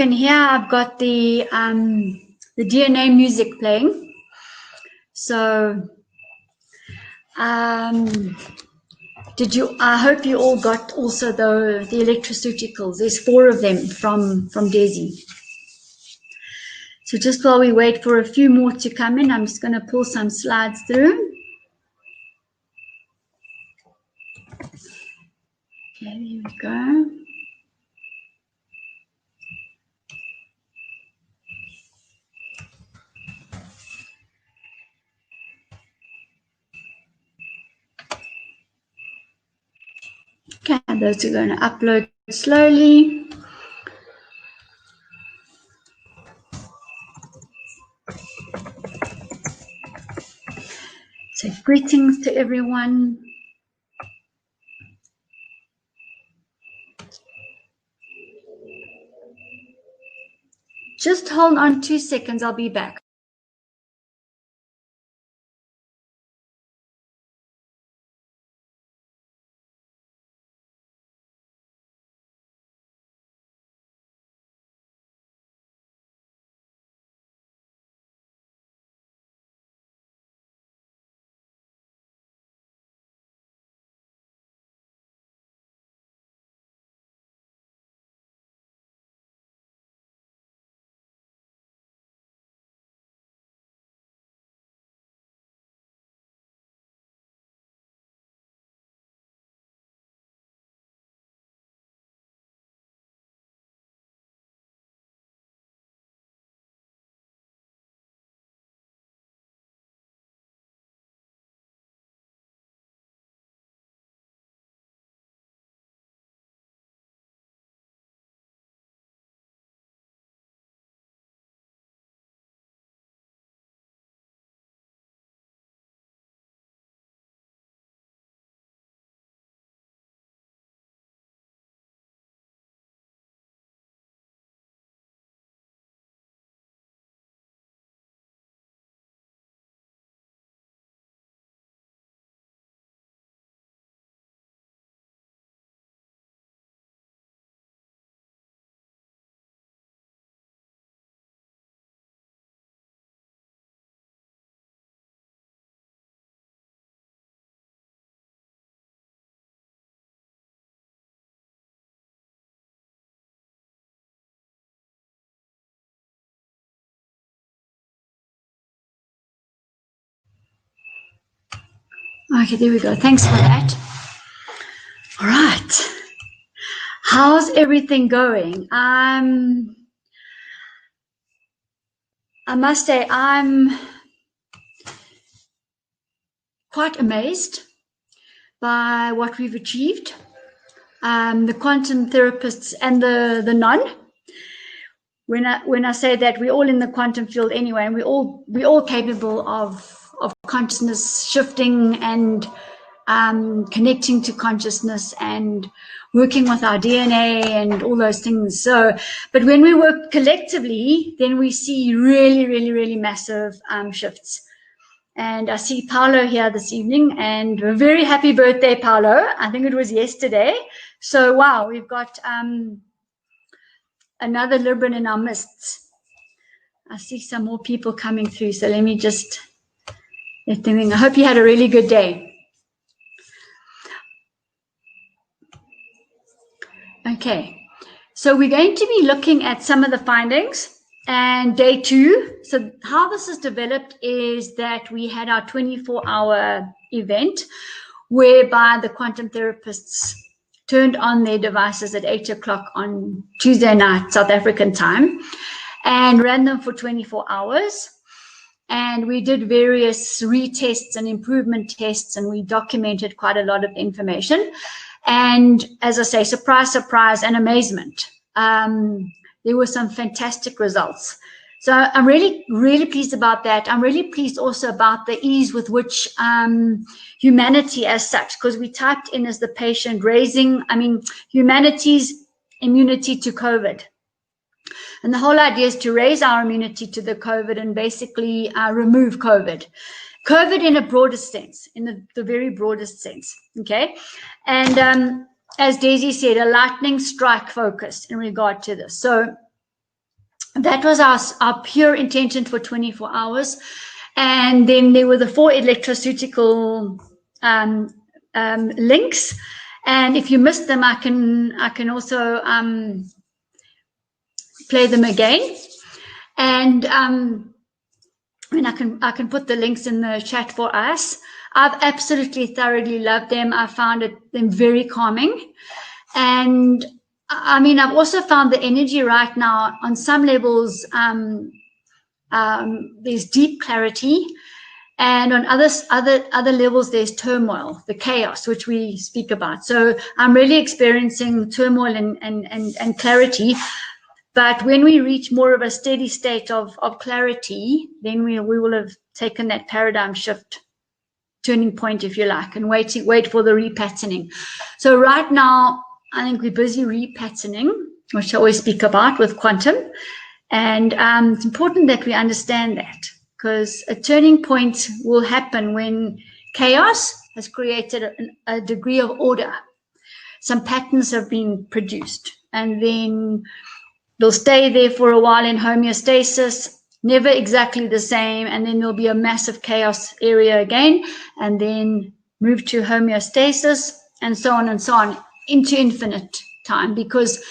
can hear, I've got the DNA music playing. So, I hope you all got also the electroceuticals. There's 4 of them from Desi. So just while we wait for a few more to come in, I'm just going to pull some slides through. Okay, there we go. Okay, those are going to upload slowly. So greetings to everyone. Just hold on 2 seconds, I'll be back. Okay, there we go. Thanks for that. All right. How's everything going? I must say I'm quite amazed by what we've achieved. The quantum therapists and the non. When I say that, we're all in the quantum field anyway, and we're all capable of consciousness shifting and connecting to consciousness and working with our DNA and all those things. So, but when we work collectively, then we see really, really, really massive shifts. And I see Paolo here this evening, and a very happy birthday, Paolo. I think it was yesterday. So, wow, we've got another Libran in our midst. I see some more people coming through. So let me just let them in. I hope you had a really good day. Okay, so we're going to be looking at some of the findings and day 2. So how this is developed is that we had our 24-hour event whereby the quantum therapists turned on their devices at 8 o'clock on Tuesday night, South African time, and ran them for 24 hours. And we did various retests and improvement tests, and we documented quite a lot of information. And as I say, surprise, surprise, and amazement. There were some fantastic results. So I'm really, really pleased about that. I'm really pleased also about the ease with which humanity as such, because we typed in as the patient humanity's immunity to COVID. And the whole idea is to raise our immunity to the COVID and basically remove COVID. COVID in a broader sense, in the very broadest sense, okay? And as Daisy said, a lightning strike focus in regard to this. So That was our pure intention for 24 hours. And then there were the 4 electroceutical links. And if you missed them, I can also play them again. And I can put the links in the chat for us. I've absolutely thoroughly loved them. I found them very calming. And I mean, I've also found the energy right now on some levels, there's deep clarity, and on other levels there's turmoil, the chaos which we speak about. So I'm really experiencing turmoil and clarity. But when we reach more of a steady state of clarity, then we will have taken that paradigm shift, turning point, if you like, and wait for the repatterning. So right now, I think we're busy repatterning, which I always speak about with quantum. And it's important that we understand that, because a turning point will happen when chaos has created a degree of order. Some patterns have been produced, and then they'll stay there for a while in homeostasis, never exactly the same, and then there'll be a massive chaos area again, and then move to homeostasis, and so on into infinite time, because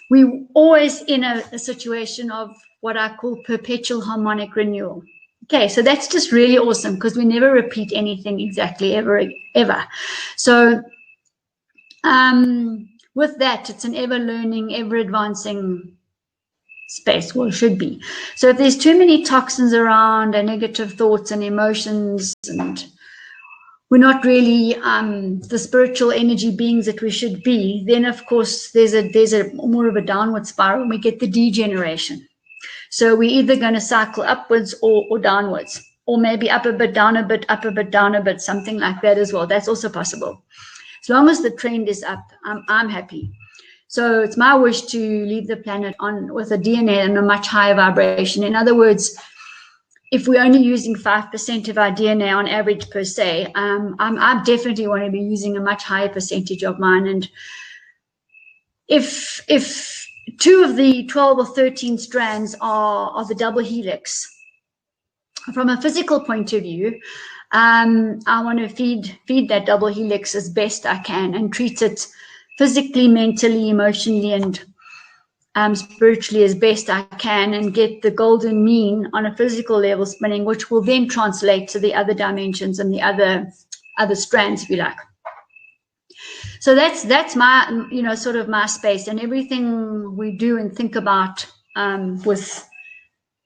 we're always in a situation of what I call perpetual harmonic renewal. Okay, so that's just really awesome, because we never repeat anything exactly ever. So with that, it's an ever learning, ever advancing space, well, it should be. So if there's too many toxins around and negative thoughts and emotions, and we're not really the spiritual energy beings that we should be, then of course there's a more of a downward spiral, and we get the degeneration. So we're either going to cycle upwards or downwards, or maybe up a bit, down a bit, up a bit, down a bit, something like that as well. That's also possible. As long as the trend is up, I'm happy. So it's my wish to leave the planet on with a DNA and a much higher vibration. In other words, if we're only using 5% of our DNA on average per se, I definitely want to be using a much higher percentage of mine. And if 2 of the 12 or 13 strands are the double helix, from a physical point of view, I want to feed that double helix as best I can and treat it physically, mentally, emotionally, and spiritually as best I can, and get the golden mean on a physical level spinning, which will then translate to the other dimensions and the other strands, if you like. So that's my, sort of my space, and everything we do and think about with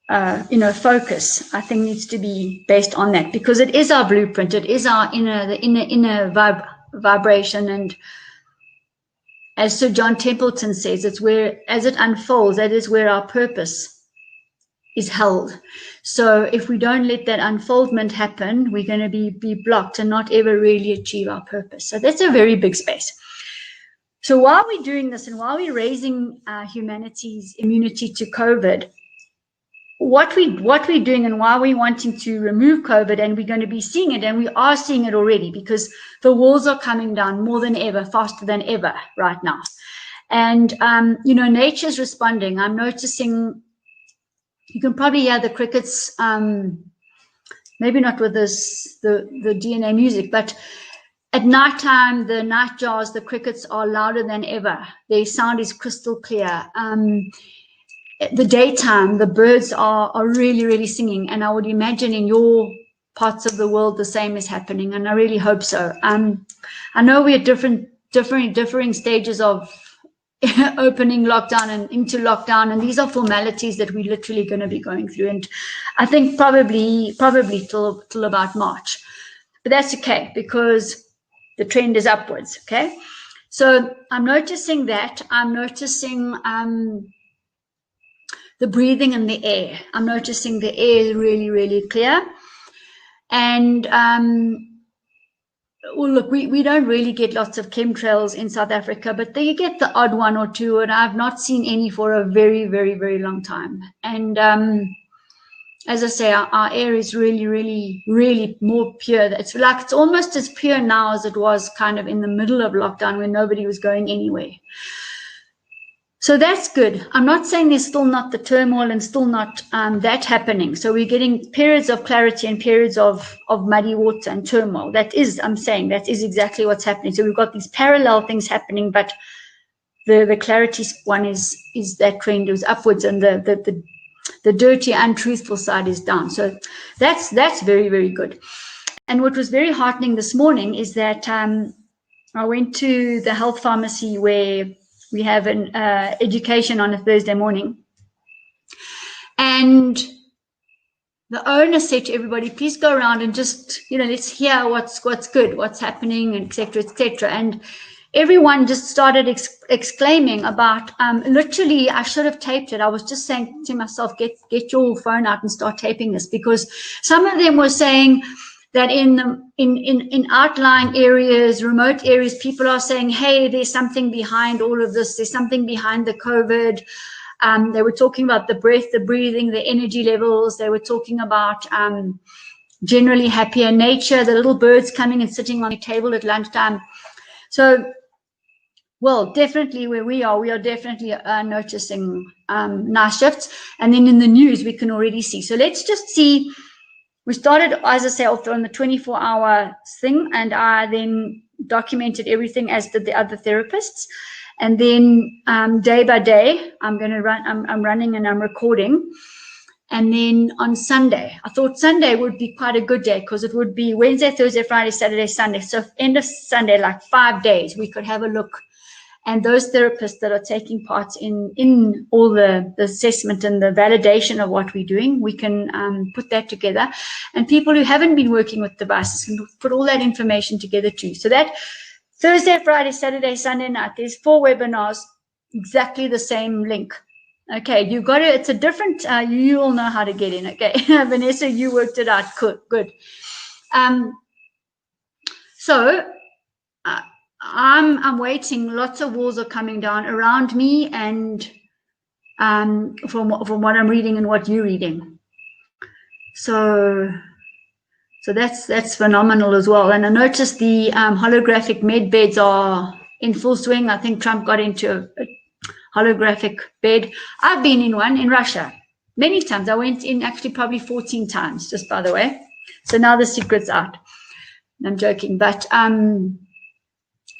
focus, I think needs to be based on that, because it is our blueprint. It is our inner vibration. And as Sir John Templeton says, it's where, as it unfolds, that is where our purpose is held. So if we don't let that unfoldment happen, we're going to be blocked and not ever really achieve our purpose. So that's a very big space. So while we're doing this, and while we're raising humanity's immunity to COVID, what we're doing and why we're wanting to remove COVID, and we're going to be seeing it, and we are seeing it already, because the walls are coming down more than ever, faster than ever right now. And, nature's responding. I'm noticing, you can probably hear the crickets, maybe not with the DNA music, but at nighttime, the nightjars, the crickets are louder than ever. Their sound is crystal clear. The daytime, the birds are really, really singing, and I would imagine in your parts of the world the same is happening, and I really hope so. I know we're at differing stages of opening lockdown and into lockdown, and these are formalities that we're literally going to be going through, and I think probably till about March, but that's okay, because the trend is upwards. Okay, so I'm noticing that. I'm noticing the breathing and the air. I'm noticing the air is really, really clear. And well, look, we don't really get lots of chemtrails in South Africa, but you get the odd one or two, and I've not seen any for a very, very, very long time. And as I say, our air is really, really, really more pure. It's almost as pure now as it was kind of in the middle of lockdown when nobody was going anywhere. So that's good. I'm not saying there's still not the turmoil and still not that happening. So we're getting periods of clarity and periods of muddy water and turmoil. I'm saying that is exactly what's happening. So we've got these parallel things happening, but the clarity one is that trend is upwards, and the dirty, untruthful side is down. So that's very, very good. And what was very heartening this morning is that I went to the health pharmacy where we have an education on a Thursday morning, and the owner said to everybody, please go around and just, let's hear what's good, what's happening, etc., etc. And everyone just started exclaiming about, literally, I should have taped it. I was just saying to myself, get your phone out and start taping this, because some of them were saying that in outlying areas, remote areas, people are saying, hey, there's something behind all of this. There's something behind the COVID. They were talking about the breath, the breathing, the energy levels. They were talking about generally happier nature, the little birds coming and sitting on the table at lunchtime. So, well, definitely where we are definitely noticing nice shifts. And then in the news, we can already see. So let's just see. We started, as I say, on the 24-hour thing, and I then documented everything, as did the other therapists. And then day by day, I'm running and I'm recording. And then on Sunday, I thought Sunday would be quite a good day, because it would be Wednesday, Thursday, Friday, Saturday, Sunday. So end of Sunday, like 5 days, we could have a look. And those therapists that are taking part in all the assessment and the validation of what we're doing, we can put that together. And people who haven't been working with devices can put all that information together too. So that Thursday, Friday, Saturday, Sunday night, there's 4 webinars, exactly the same link. Okay, you've got to, it's a different, you all know how to get in, okay? Vanessa, you worked it out, good. So I'm waiting, lots of walls are coming down around me, and from what I'm reading and what you're reading. So that's phenomenal as well. And I noticed the holographic med beds are in full swing. I think Trump got into a holographic bed. I've been in one in Russia many times. I went in actually probably 14 times, just by the way. So now the secret's out. I'm joking, but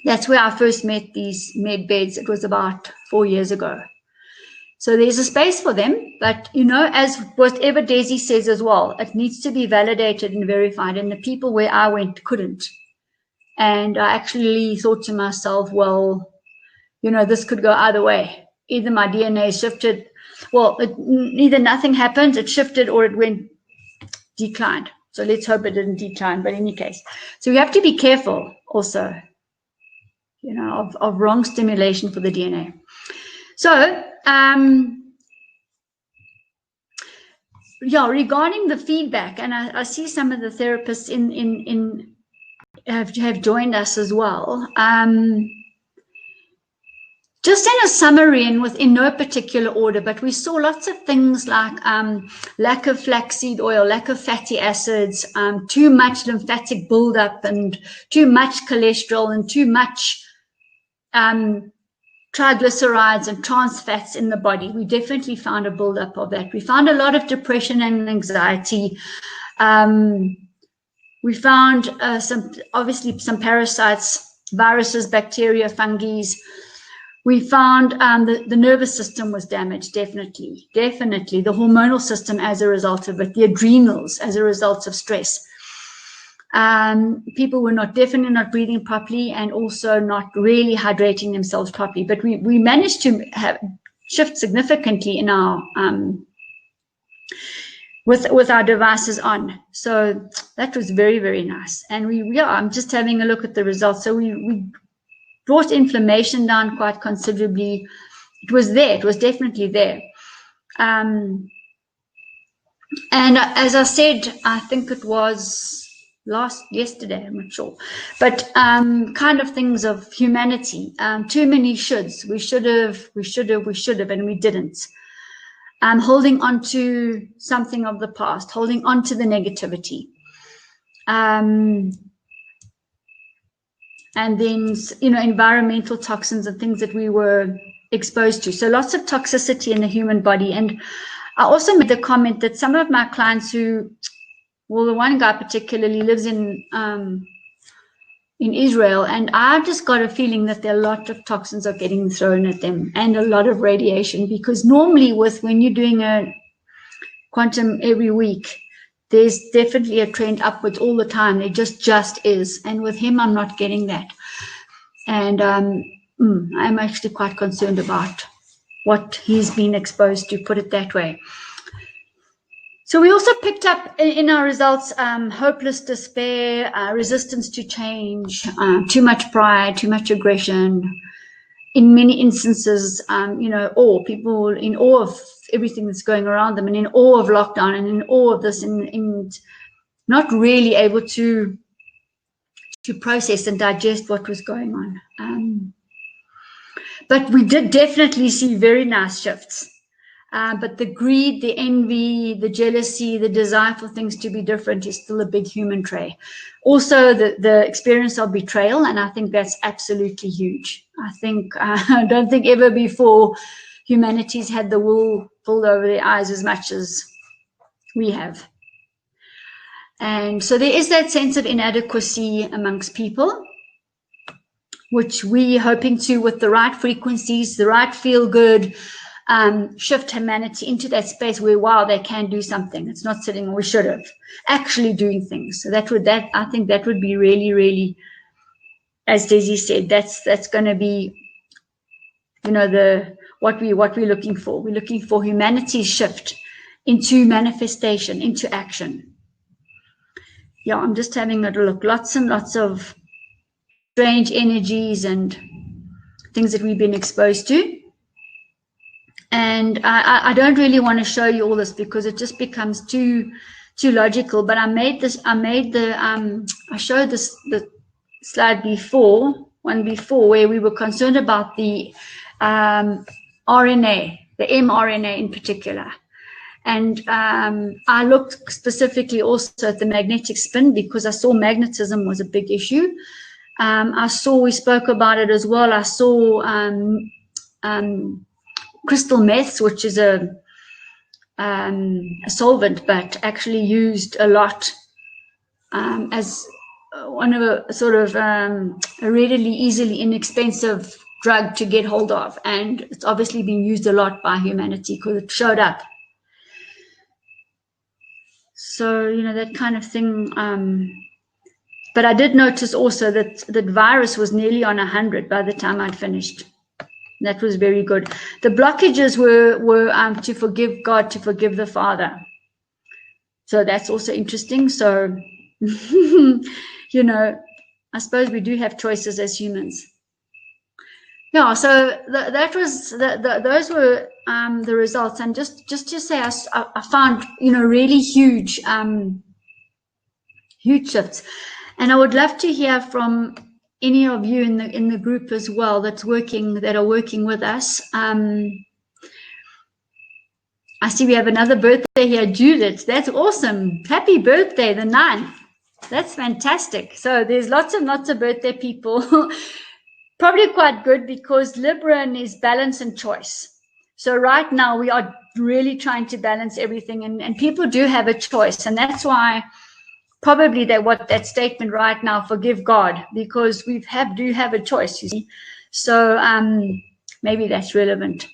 that's where I first met these med beds. It was about 4 years ago. So there's a space for them, but as whatever Desi says as well, it needs to be validated and verified. And the people where I went couldn't. And I actually thought to myself, well, this could go either way. Either my DNA shifted, well, either nothing happened, it shifted, or it went declined. So let's hope it didn't decline, but in any case. So we have to be careful also, of wrong stimulation for the DNA. So, regarding the feedback, and I see some of the therapists have joined us as well. Just in a summary, and within no particular order, but we saw lots of things like lack of flaxseed oil, lack of fatty acids, too much lymphatic buildup, and too much cholesterol, and too much triglycerides and trans fats in the body. We definitely found a buildup of that. We found a lot of depression and anxiety. We found obviously some parasites, viruses, bacteria, fungi. We found the nervous system was damaged, definitely. The hormonal system as a result of it, the adrenals as a result of stress. People were definitely not breathing properly, and also not really hydrating themselves properly. But we managed to shift significantly in our with our devices on. So that was very, very nice. And I'm just having a look at the results. So we brought inflammation down quite considerably. It was there. It was definitely there. And as I said, I think it was yesterday, I'm not sure, but kind of things of humanity. Too many shoulds. We should have, and we didn't. Holding on to something of the past, holding on to the negativity. And then, environmental toxins and things that we were exposed to. So lots of toxicity in the human body. And I also made the comment that some of my clients who, well, the one guy particularly lives in Israel, and I've just got a feeling that there are a lot of toxins are getting thrown at them and a lot of radiation, because normally when you're doing a quantum every week, there's definitely a trend upwards all the time. There just is. And with him, I'm not getting that. And I'm actually quite concerned about what he's been exposed to, put it that way. So we also picked up in our results hopeless despair, resistance to change, too much pride, too much aggression. In many instances, people in awe of everything that's going around them, and in awe of lockdown, and in awe of this, and not really able to process and digest what was going on. But we did definitely see very nice shifts. But the greed, the envy, the jealousy, the desire for things to be different is still a big human trait. Also, the experience of betrayal, and I think that's absolutely huge. I don't think ever before humanity's had the wool pulled over their eyes as much as we have. And so there is that sense of inadequacy amongst people, which we're hoping to, with the right frequencies, the right feel-good, shift humanity into that space where, wow, they can do something. It's not sitting, or we should have, actually doing things. So I think that would be really, really, as Desi said, that's going to be, what we're looking for. We're looking for humanity's shift into manifestation, into action. Yeah, I'm just having a look. Lots and lots of strange energies and things that we've been exposed to. And I don't really want to show you all this because it just becomes too logical. But I showed the slide before, where we were concerned about the RNA, the mRNA in particular. And I looked specifically also at the magnetic spin because I saw magnetism was a big issue. We spoke about it as well. I saw crystal meths, which is a solvent, but actually used a lot as one of a sort of a readily, easily inexpensive drug to get hold of. And it's obviously been used a lot by humanity because it showed up. So, that kind of thing. But I did notice also that virus was nearly on 100 by the time I'd finished. That was very good. The blockages were to forgive God, to forgive the Father. So that's also interesting. So, I suppose we do have choices as humans. Yeah, so those were the results. And just to say, I found, really huge shifts. And I would love to hear from any of you in the group as well that are working with us. I see we have another birthday here, Judith. That's awesome. Happy birthday, the 9th. That's fantastic. So there's lots and lots of birthday people. Probably quite good because Libran is balance and choice. So right now we are really trying to balance everything, and people do have a choice. And that's why probably that statement right now, forgive God, because we do have a choice, you see. So maybe that's relevant.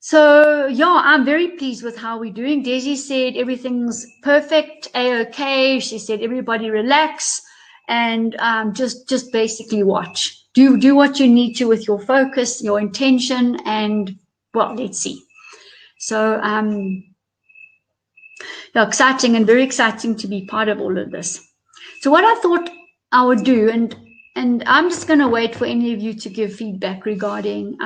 So yeah, I'm very pleased with how we're doing. Desi said everything's perfect, A-OK. She said everybody relax and just basically watch. Do what you need to with your focus, your intention, and well, let's see. So exciting, and very exciting to be part of all of this. So what I thought I would do, and I'm just going to wait for any of you to give feedback regarding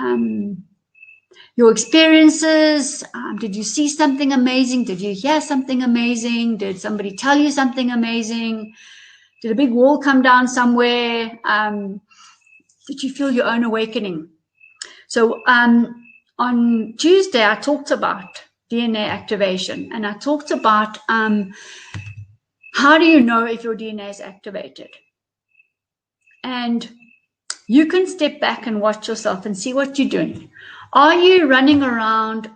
your experiences. Did you see something amazing? Did you hear something amazing? Did somebody tell you something amazing? Did a big wall come down somewhere? Did you feel your own awakening? So on Tuesday, I talked about DNA activation, and I talked about how do you know if your DNA is activated? And you can step back and watch yourself and see what you're doing. Are you running around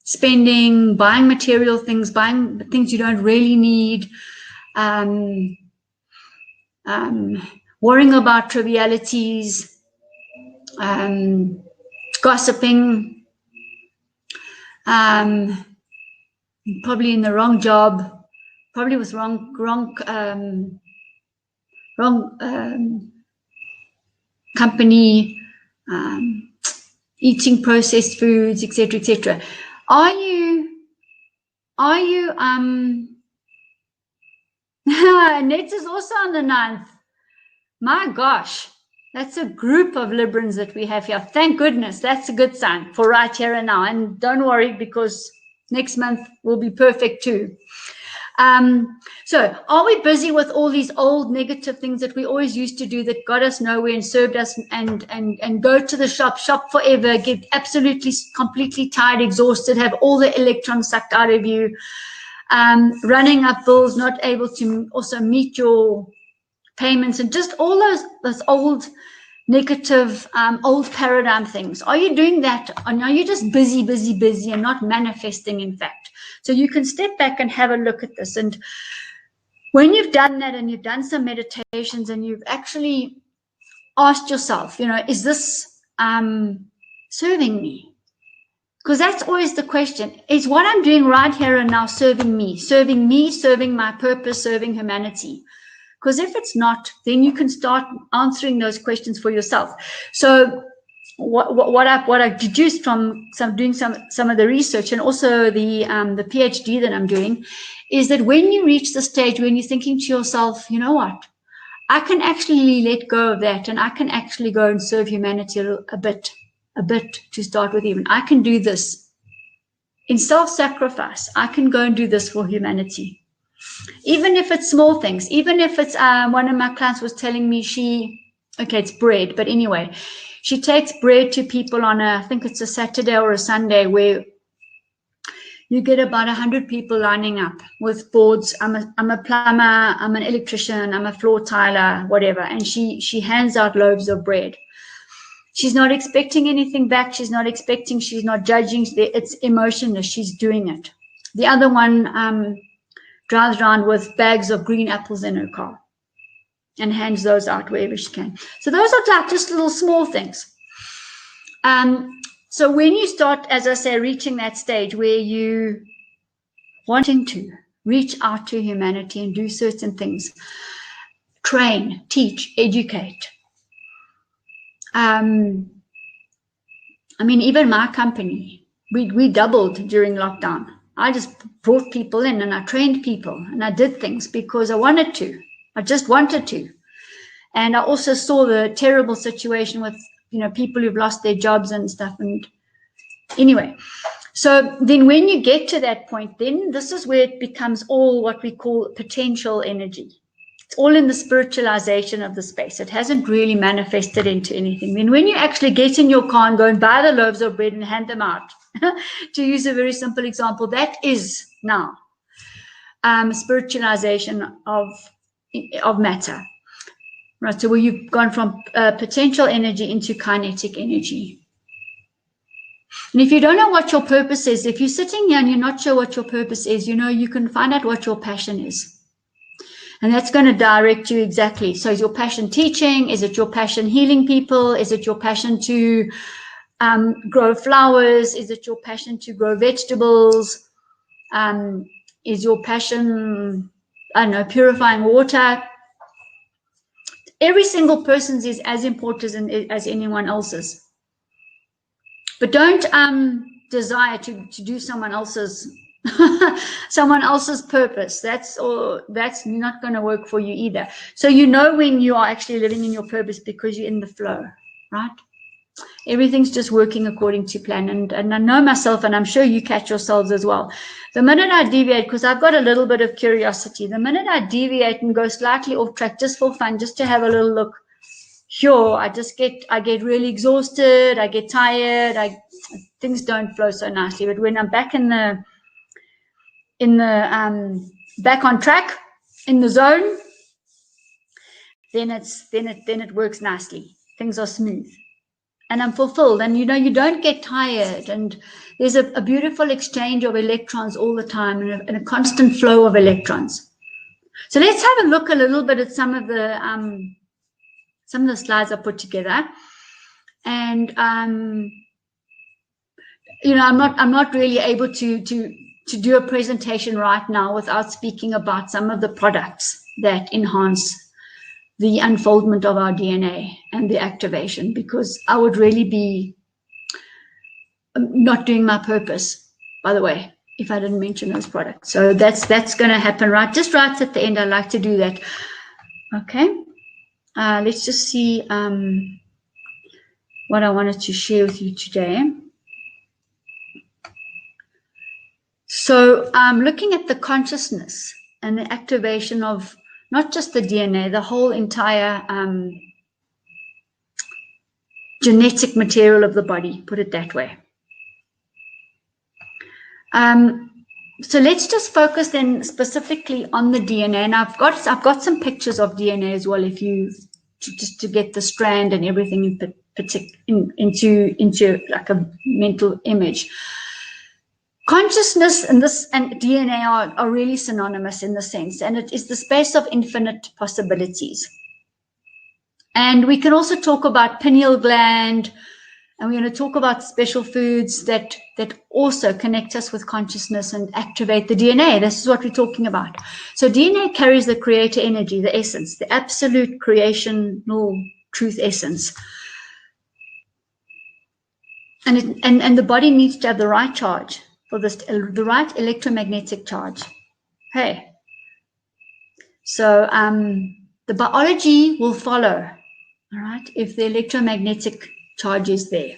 spending, buying material things, buying things you don't really need, worrying about trivialities, gossiping, probably in the wrong job, probably with wrong company, eating processed foods, etc., etc. Are you Nets is also on the 9th. My gosh, that's a group of Librans that we have here. Thank goodness. That's a good sign for right here and now. And don't worry, because next month will be perfect too. So are we busy with all these old negative things that we always used to do that got us nowhere and served us, and go to the shop forever, get absolutely completely tired, exhausted, have all the electrons sucked out of you, running up bills, not able to also meet your payments, and just all those old negative, old paradigm things? Are you doing that? Or are you just busy and not manifesting, in fact? So you can step back and have a look at this. And when you've done that and you've done some meditations and you've actually asked yourself, is this serving me? Because that's always the question. Is what I'm doing right here and now serving me, serving my purpose, serving humanity? Because if it's not, then you can start answering those questions for yourself. So what I deduced from doing some of the research, and also the PhD that I'm doing, is that when you reach the stage when you're thinking to yourself, you know what, I can actually let go of that, and I can actually go and serve humanity a bit to start with. Even I can do this in self-sacrifice. I can go and do this for humanity, even if it's small things. Even if it's one of my clients was telling me it's bread, but anyway, she takes bread to people on I think it's a Saturday or a Sunday, where you get about 100 people lining up with boards. I'm a plumber, I'm an electrician, I'm a floor tiler, whatever. And she hands out loaves of bread. She's not expecting anything back. She's not judging. It's emotionless. She's doing it. The other one drives around with bags of green apples in her car and hands those out wherever she can. So those are like just little small things. So when you start, as I say, reaching that stage where you wanting to reach out to humanity and do certain things, train, teach, educate. Even my company, we doubled during lockdown. I just brought people in and I trained people and I did things because I wanted to. I just wanted to. And I also saw the terrible situation with, people who've lost their jobs and stuff. And anyway, so then when you get to that point, then this is where it becomes all what we call potential energy. It's all in the spiritualization of the space. It hasn't really manifested into anything. Then when you actually get in your car and go and buy the loaves of bread and hand them out, to use a very simple example, that is now spiritualization of matter. Right, so where you've gone from potential energy into kinetic energy. And if you don't know what your purpose is, if you're sitting here and you're not sure what your purpose is, you can find out what your passion is. And that's going to direct you exactly. So is your passion teaching? Is it your passion healing people? Is it your passion to grow flowers? Is it your passion to grow vegetables? Is your passion, purifying water? Every single person's is as important as anyone else's. But don't desire to do someone else's purpose. That's not going to work for you either. So when you are actually living in your purpose because you're in the flow, right? Everything's just working according to plan. And I know myself, and I'm sure you catch yourselves as well. The minute I deviate, because I've got a little bit of curiosity, the minute I deviate and go slightly off track just for fun, just to have a little look, sure, I get really exhausted, I get tired, things don't flow so nicely. But when I'm back back on track, in the zone, then it works nicely. things are smooth and I'm fulfilled. And, you know, you don't get tired. And there's a beautiful exchange of electrons all the time and a constant flow of electrons. So let's have a look a little bit at some of the slides I put together. And, you know, I'm not really able to do a presentation right now without speaking about some of the products that enhance the unfoldment of our DNA and the activation, because I would really be not doing my purpose, by the way, if I didn't mention those products. So that's going to happen just right at the end. I like to do that. Okay. Let's just see what I wanted to share with you today. So looking at the consciousness and the activation of not just the DNA, the whole entire genetic material of the body, put it that way. So let's just focus then specifically on the DNA. And I've got some pictures of DNA as well, if you just to get the strand and everything into like a mental image. Consciousness and DNA are really synonymous in the sense, and it is the space of infinite possibilities. And we can also talk about pineal gland, and we're going to talk about special foods that also connect us with consciousness and activate the DNA. This is what we're talking about. So DNA carries the creator energy, the essence, the absolute creational truth essence. And the body needs to have the right charge for this, the right electromagnetic charge. Okay. So the biology will follow, all right, if the electromagnetic charge is there.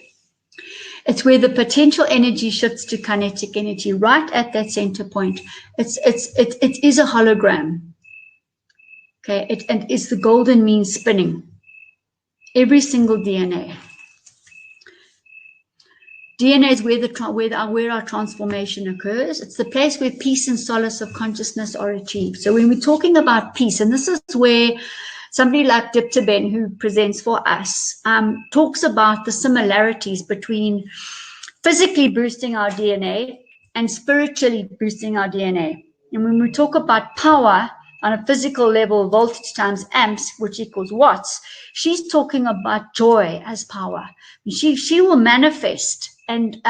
It's where the potential energy shifts to kinetic energy, right at that center point. It is a hologram. Okay, and it's the golden mean spinning. Every single DNA. DNA is where our transformation occurs. It's the place where peace and solace of consciousness are achieved. So when we're talking about peace, and this is where somebody like Dubounet, who presents for us, talks about the similarities between physically boosting our DNA and spiritually boosting our DNA. And when we talk about power on a physical level, voltage times amps, which equals watts, she's talking about joy as power. She will manifest, and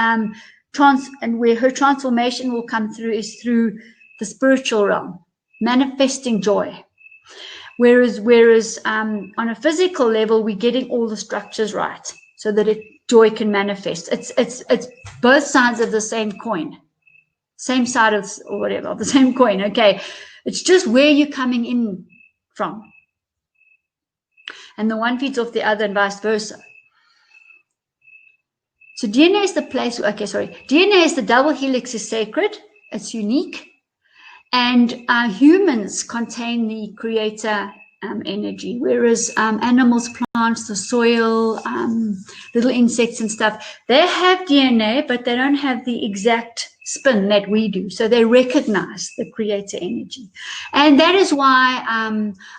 where her transformation will come through is through the spiritual realm, manifesting joy. Whereas on a physical level, we're getting all the structures right so that joy can manifest. It's both sides of the same coin, same side of the same coin. Okay, it's just where you're coming in from, and the one feeds off the other, and vice versa. So DNA is the place. Okay, sorry. DNA is the double helix is sacred. It's unique. And humans contain the creator energy, whereas animals, plants, the soil, little insects and stuff, they have DNA, but they don't have the exact spin that we do. So they recognize the creator energy. And that is why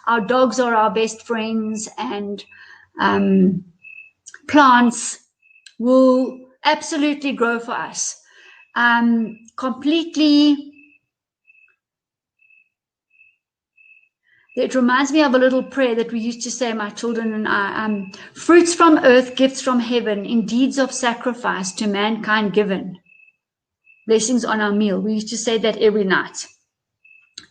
our dogs are our best friends, and plants will absolutely grow for us. Completely. It reminds me of a little prayer that we used to say, my children and I, fruits from earth, gifts from heaven, in deeds of sacrifice to mankind given. Blessings on our meal. We used to say that every night.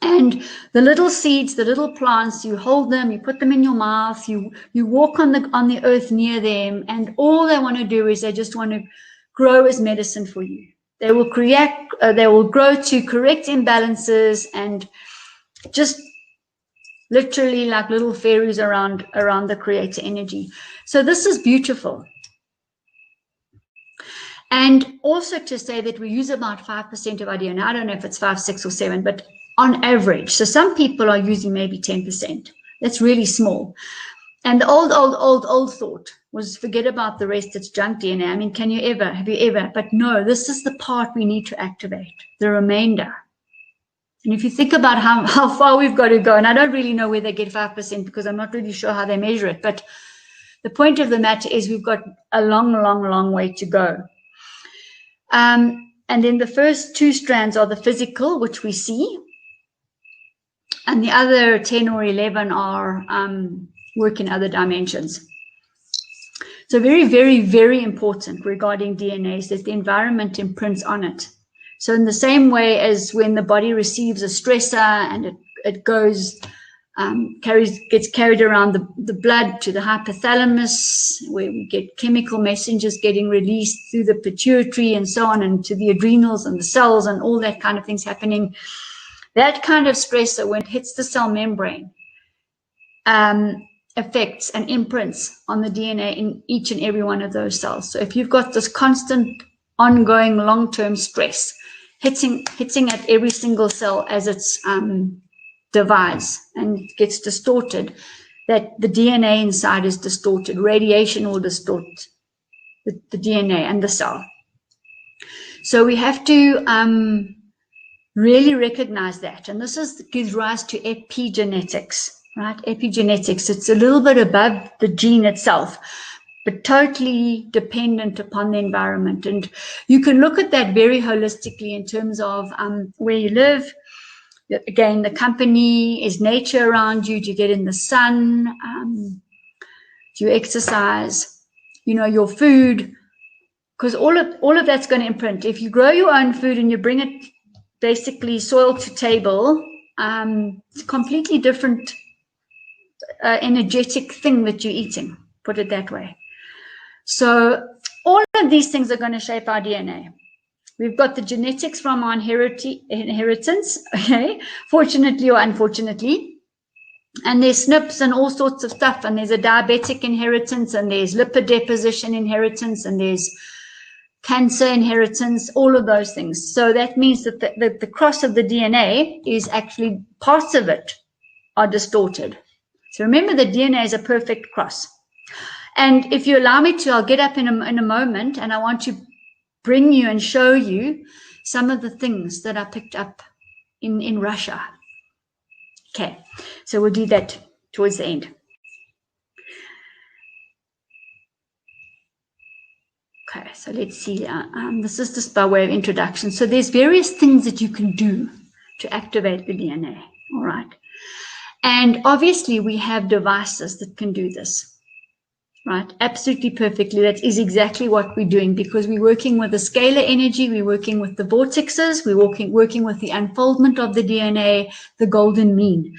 And the little seeds, the little plants, you hold them, you put them in your mouth, you walk on the earth near them, and all they want to do is they just want to grow as medicine for you. They will grow to correct imbalances and just literally like little fairies around the creator energy. So this is beautiful. And also to say that we use about 5% of our DNA. I don't know if it's 5, 6, or 7, but on average. So some people are using maybe 10%. That's really small. And the old thought was forget about the rest, it's junk DNA. I mean, have you ever? But no, this is the part we need to activate, the remainder. And if you think about how far we've got to go, and I don't really know where they get 5% because I'm not really sure how they measure it, but the point of the matter is we've got a long way to go. And then the first 2 strands are the physical, which we see, and the other 10 or 11 are work in other dimensions. So very important regarding DNA is that the environment imprints on it. So in the same way as when the body receives a stressor and it goes, gets carried around the blood to the hypothalamus, where we get chemical messengers getting released through the pituitary and so on, and to the adrenals and the cells and all that kind of things happening. That kind of stressor, when it hits the cell membrane, affects and imprints on the DNA in each and every one of those cells. So if you've got this constant, ongoing, long-term stress hitting at every single cell as it's divides and gets distorted, that the DNA inside is distorted. Radiation will distort the DNA and the cell. So we have to really recognize that. And this gives rise to epigenetics, right? Epigenetics, it's a little bit above the gene itself, but totally dependent upon the environment. And you can look at that very holistically in terms of where you live. Again, the company, is nature around you? Do you get in the sun? Do you exercise? You know, your food, because all of that's going to imprint. If you grow your own food and you bring it basically soil to table, it's a completely different energetic thing that you're eating, put it that way. So all of these things are going to shape our DNA. We've got the genetics from our inheritance, okay, fortunately or unfortunately. And there's SNPs and all sorts of stuff. And there's a diabetic inheritance, and there's lipid deposition inheritance, and there's cancer inheritance, all of those things. So that means that the cross of the DNA is actually, parts of it are distorted. So remember, the DNA is a perfect cross. And if you allow me to, I'll get up in a moment, and I want to bring you and show you some of the things that I picked up in Russia. Okay, so we'll do that towards the end. Okay, so let's see. This is just by way of introduction. So there's various things that you can do to activate the DNA, all right? And obviously we have devices that can do this. Right, absolutely perfectly. That is exactly what we're doing, because we're working with the scalar energy, we're working with the vortexes, we're working with the unfoldment of the DNA, the golden mean.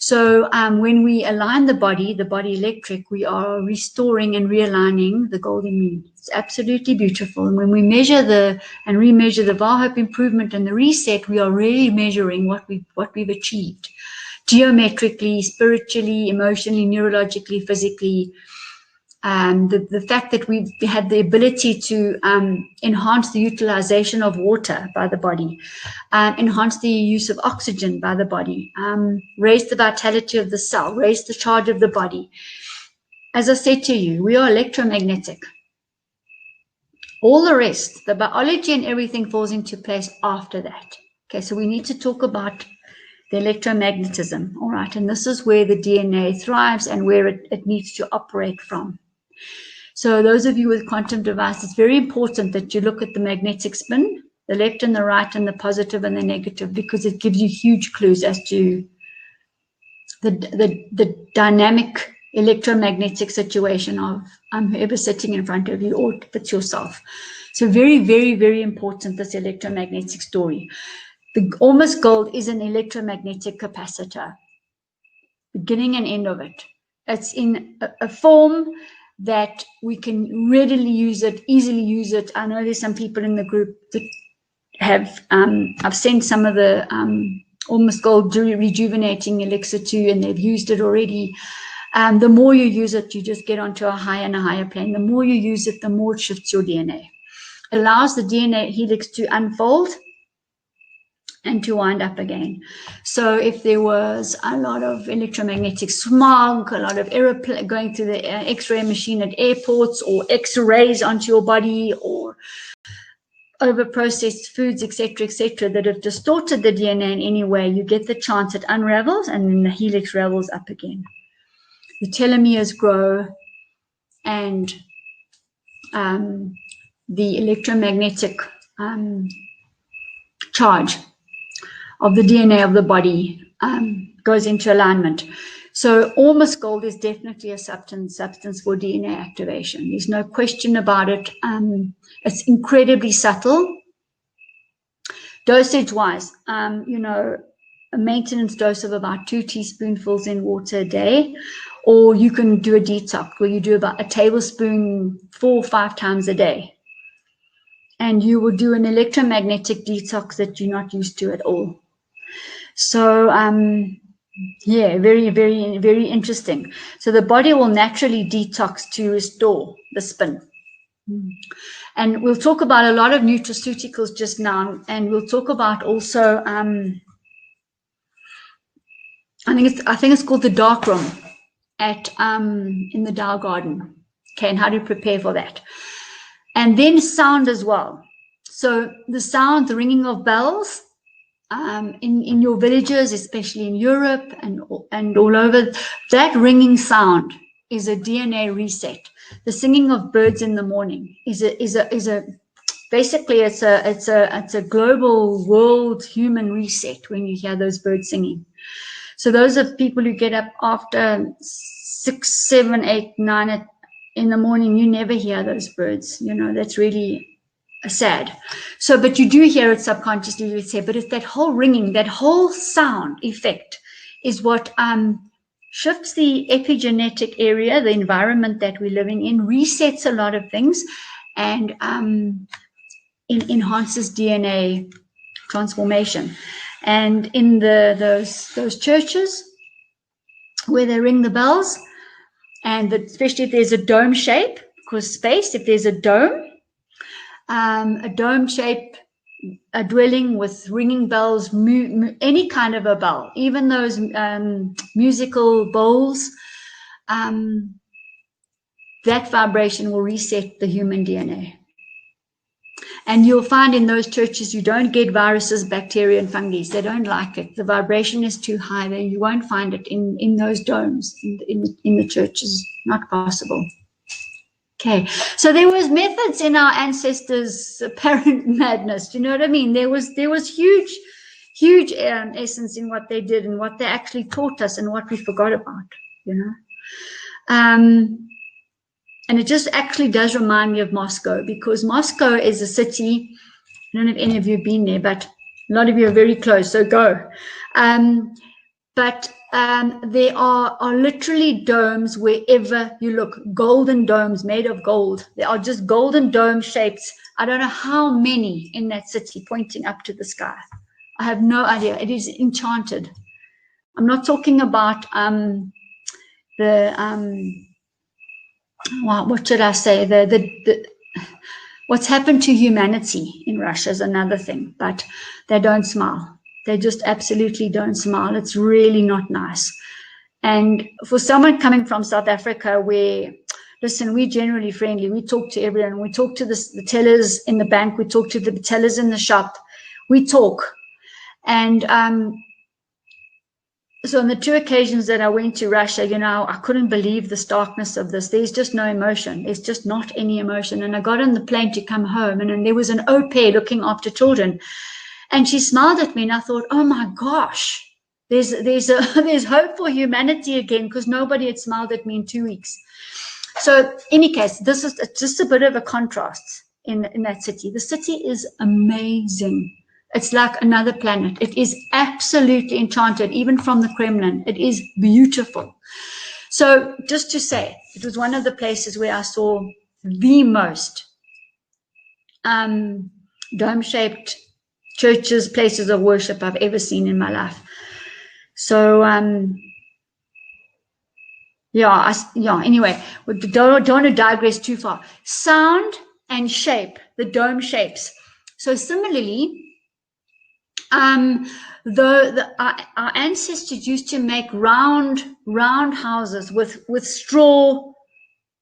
So when we align the body electric, we are restoring and realigning the golden mean. It's absolutely beautiful. And when we measure and remeasure the Valhope improvement and the reset, we are really measuring what we've achieved, geometrically, spiritually, emotionally, neurologically, physically. The fact that we've had the ability to enhance the utilization of water by the body, enhance the use of oxygen by the body, raise the vitality of the cell, raise the charge of the body. As I said to you, we are electromagnetic. All the rest, the biology and everything, falls into place after that. Okay, so we need to talk about the electromagnetism, all right? And this is where the DNA thrives and where it needs to operate from. So those of you with quantum devices, it's very important that you look at the magnetic spin, the left and the right, and the positive and the negative, because it gives you huge clues as to the dynamic electromagnetic situation of whoever's sitting in front of you, or if it's yourself. So very important, this electromagnetic story. The Ormus Gold is an electromagnetic capacitor, beginning and end of it. It's in a form that we can readily use it, easily use it. I know there's some people in the group that have, I've sent some of the Ormus Gold Rejuvenating Elixir to, and they've used it already. The more you use it, you just get onto a higher and a higher plane. The more you use it, the more it shifts your DNA. It allows the DNA helix to unfold and to wind up again. So if there was a lot of electromagnetic smog, a lot of aeroplane going through the X-ray machine at airports, or X-rays onto your body, or over-processed foods, etc., that have distorted the DNA in any way, you get the chance it unravels and then the helix ravels up again. The telomeres grow, and the electromagnetic charge of the DNA of the body goes into alignment. So Ormus Gold is definitely a substance for DNA activation. There's no question about it. It's incredibly subtle. Dosage-wise, you know, a maintenance dose of about 2 teaspoonfuls in water a day, or you can do a detox where you do about a tablespoon 4 or 5 times a day. And you will do an electromagnetic detox that you're not used to at all. So, yeah, very, very, very interesting. So the body will naturally detox to restore the spin. And we'll talk about a lot of nutraceuticals just now, and we'll talk about also, I think it's called the dark room at in the Dow Garden. Okay, and how to prepare for that. And then sound as well. So the sound, the ringing of bells, in your villages, especially in Europe and all over, that ringing sound is a DNA reset. The singing of birds in the morning is a basically it's a global world human reset when you hear those birds singing. So those are people who get up after 6, 7, 8, 9 in the morning. You never hear those birds. You know, that's really sad. So, but you do hear it subconsciously, let's say, but it's that whole ringing, that whole sound effect is what shifts the epigenetic area, the environment that we're living in, resets a lot of things, and enhances DNA transformation. And in those churches where they ring the bells, and especially if there's a dome shape, because space, if there's a dome shape, a dwelling with ringing bells, any kind of a bell, even those musical bowls, that vibration will reset the human DNA. And you'll find in those churches you don't get viruses, bacteria, and fungi. They don't like it. The vibration is too high there. You won't find it in those domes in the churches. Not possible. Okay, so there was methods in our ancestors' apparent madness. Do you know what I mean? There was huge essence in what they did and what they actually taught us and what we forgot about. You know. And it just actually does remind me of Moscow, because Moscow is a city, I don't know if any of you have been there, but a lot of you are very close, so go. But there are literally domes wherever you look, golden domes made of gold. There are just golden dome shapes. I don't know how many in that city pointing up to the sky. I have no idea. It is enchanted. I'm not talking about what should I say? What's happened to humanity in Russia is another thing, but they don't smile. They just absolutely don't smile. It's really not nice. And for someone coming from South Africa, where, listen, we're generally friendly. We talk to everyone. We talk to the tellers in the bank. We talk to the tellers in the shop. We talk. And so on the 2 occasions that I went to Russia, you know, I couldn't believe the starkness of this. There's just no emotion. There's just not any emotion. And I got on the plane to come home, and then there was an au pair looking after children. And she smiled at me, and I thought, oh my gosh, there's hope for humanity again, because nobody had smiled at me in 2 weeks. So in any case, this is just a bit of a contrast in that city. The city is amazing. It's like another planet. It is absolutely enchanted, even from the Kremlin. It is beautiful. So just to say, it was one of the places where I saw the most dome-shaped churches, places of worship I've ever seen in my life. So, anyway, we don't want to digress too far. Sound and shape, the dome shapes. So similarly, our ancestors used to make round houses with straw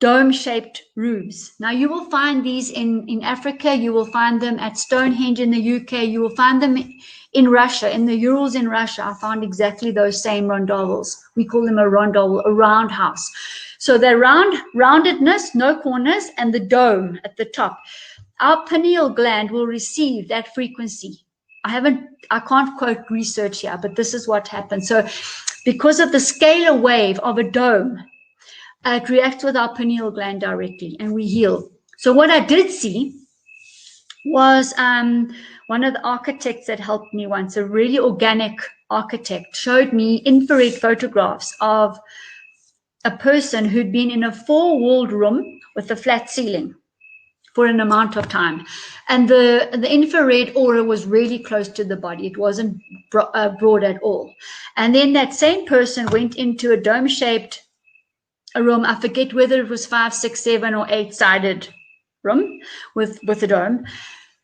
dome-shaped roofs. Now, you will find these in Africa. You will find them at Stonehenge in the UK. You will find them in Russia, in the Urals in Russia. I found exactly those same rondovels. We call them a rondovel, a roundhouse. So they're roundedness, no corners, and the dome at the top. Our pineal gland will receive that frequency. I can't quote research here, but this is what happens. So because of the scalar wave of a dome, it reacts with our pineal gland directly, and we heal. So what I did see was one of the architects that helped me once, a really organic architect, showed me infrared photographs of a person who'd been in a 4-walled room with a flat ceiling for an amount of time. And the infrared aura was really close to the body. It wasn't broad at all. And then that same person went into a dome-shaped room. I forget whether it was 5, 6, 7, or 8-sided room with a dome.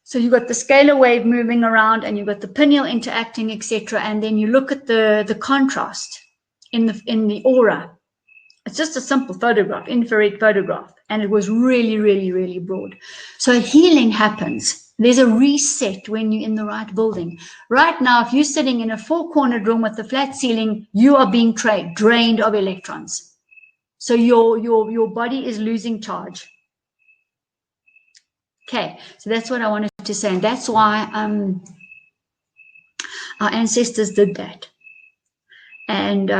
So you got the scalar wave moving around, and you got the pineal interacting, etc. And then you look at the contrast in the aura. It's just a simple photograph, infrared photograph, and it was really, really, really broad. So healing happens. There's a reset when you're in the right building. Right now, if you're sitting in a 4-cornered room with a flat ceiling, you are being drained of electrons. So your body is losing charge. Okay, so that's what I wanted to say, and that's why our ancestors did that. And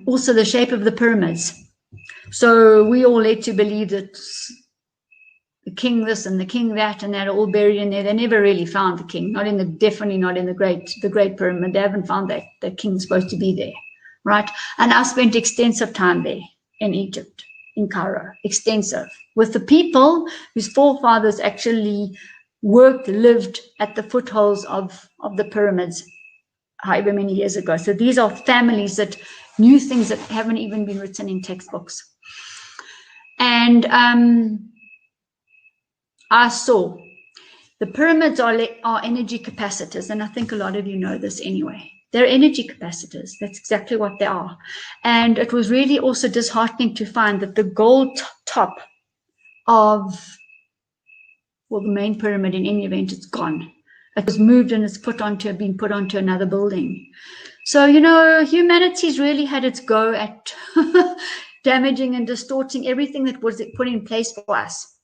also the shape of the pyramids. So we all led to believe that the king this and the king that, and they're all buried in there. They never really found the king, definitely not in the Great Pyramid. They haven't found that the king's supposed to be there, right? And I spent extensive time there in Egypt, in Cairo, extensive, with the people whose forefathers actually lived at the footholds of the pyramids however many years ago. So these are families that knew things that haven't even been written in textbooks. And I saw the pyramids are energy capacitors, and I think a lot of you know this anyway. They're energy capacitors. That's exactly what they are. And it was really also disheartening to find that the gold top of, well, the main pyramid, in any event, it's gone. It was moved and it's been put onto another building. So, humanity's really had its go at damaging and distorting everything that was put in place for us.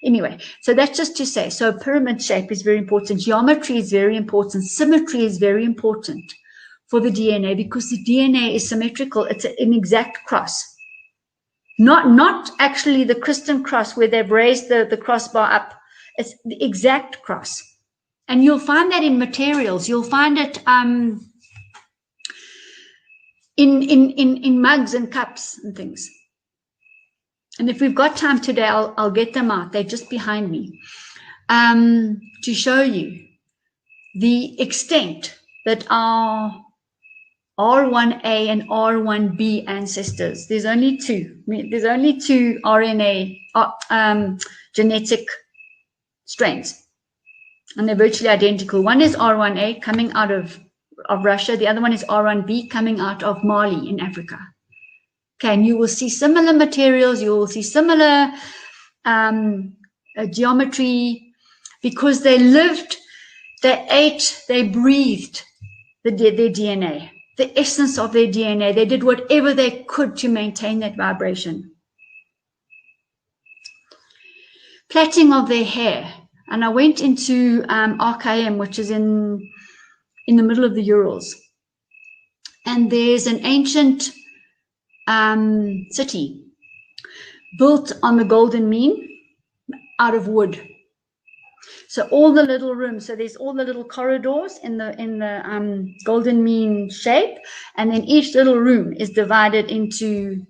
Anyway, so that's just to say, so pyramid shape is very important. Geometry is very important. Symmetry is very important for the DNA, because the DNA is symmetrical. It's an exact cross. Not actually the Christian cross where they've raised the crossbar up. It's the exact cross. And you'll find that in materials. You'll find it in mugs and cups and things. And if we've got time today, I'll get them out. They're just behind me to show you the extent that our R1A and R1B ancestors. There's only two. There's only two RNA genetic strains, and they're virtually identical. One is R1A coming out of Russia. The other one is R1B coming out of Mali in Africa. Okay, and you will see similar materials. You will see similar geometry, because they lived, they ate, they breathed their DNA, the essence of their DNA. They did whatever they could to maintain that vibration. Plaiting of their hair. And I went into RKM, which is in the middle of the Urals. And there's an ancient city built on the Golden Mean out of wood. So all the little rooms, so there's all the little corridors in the Golden Mean shape, and then each little room is divided into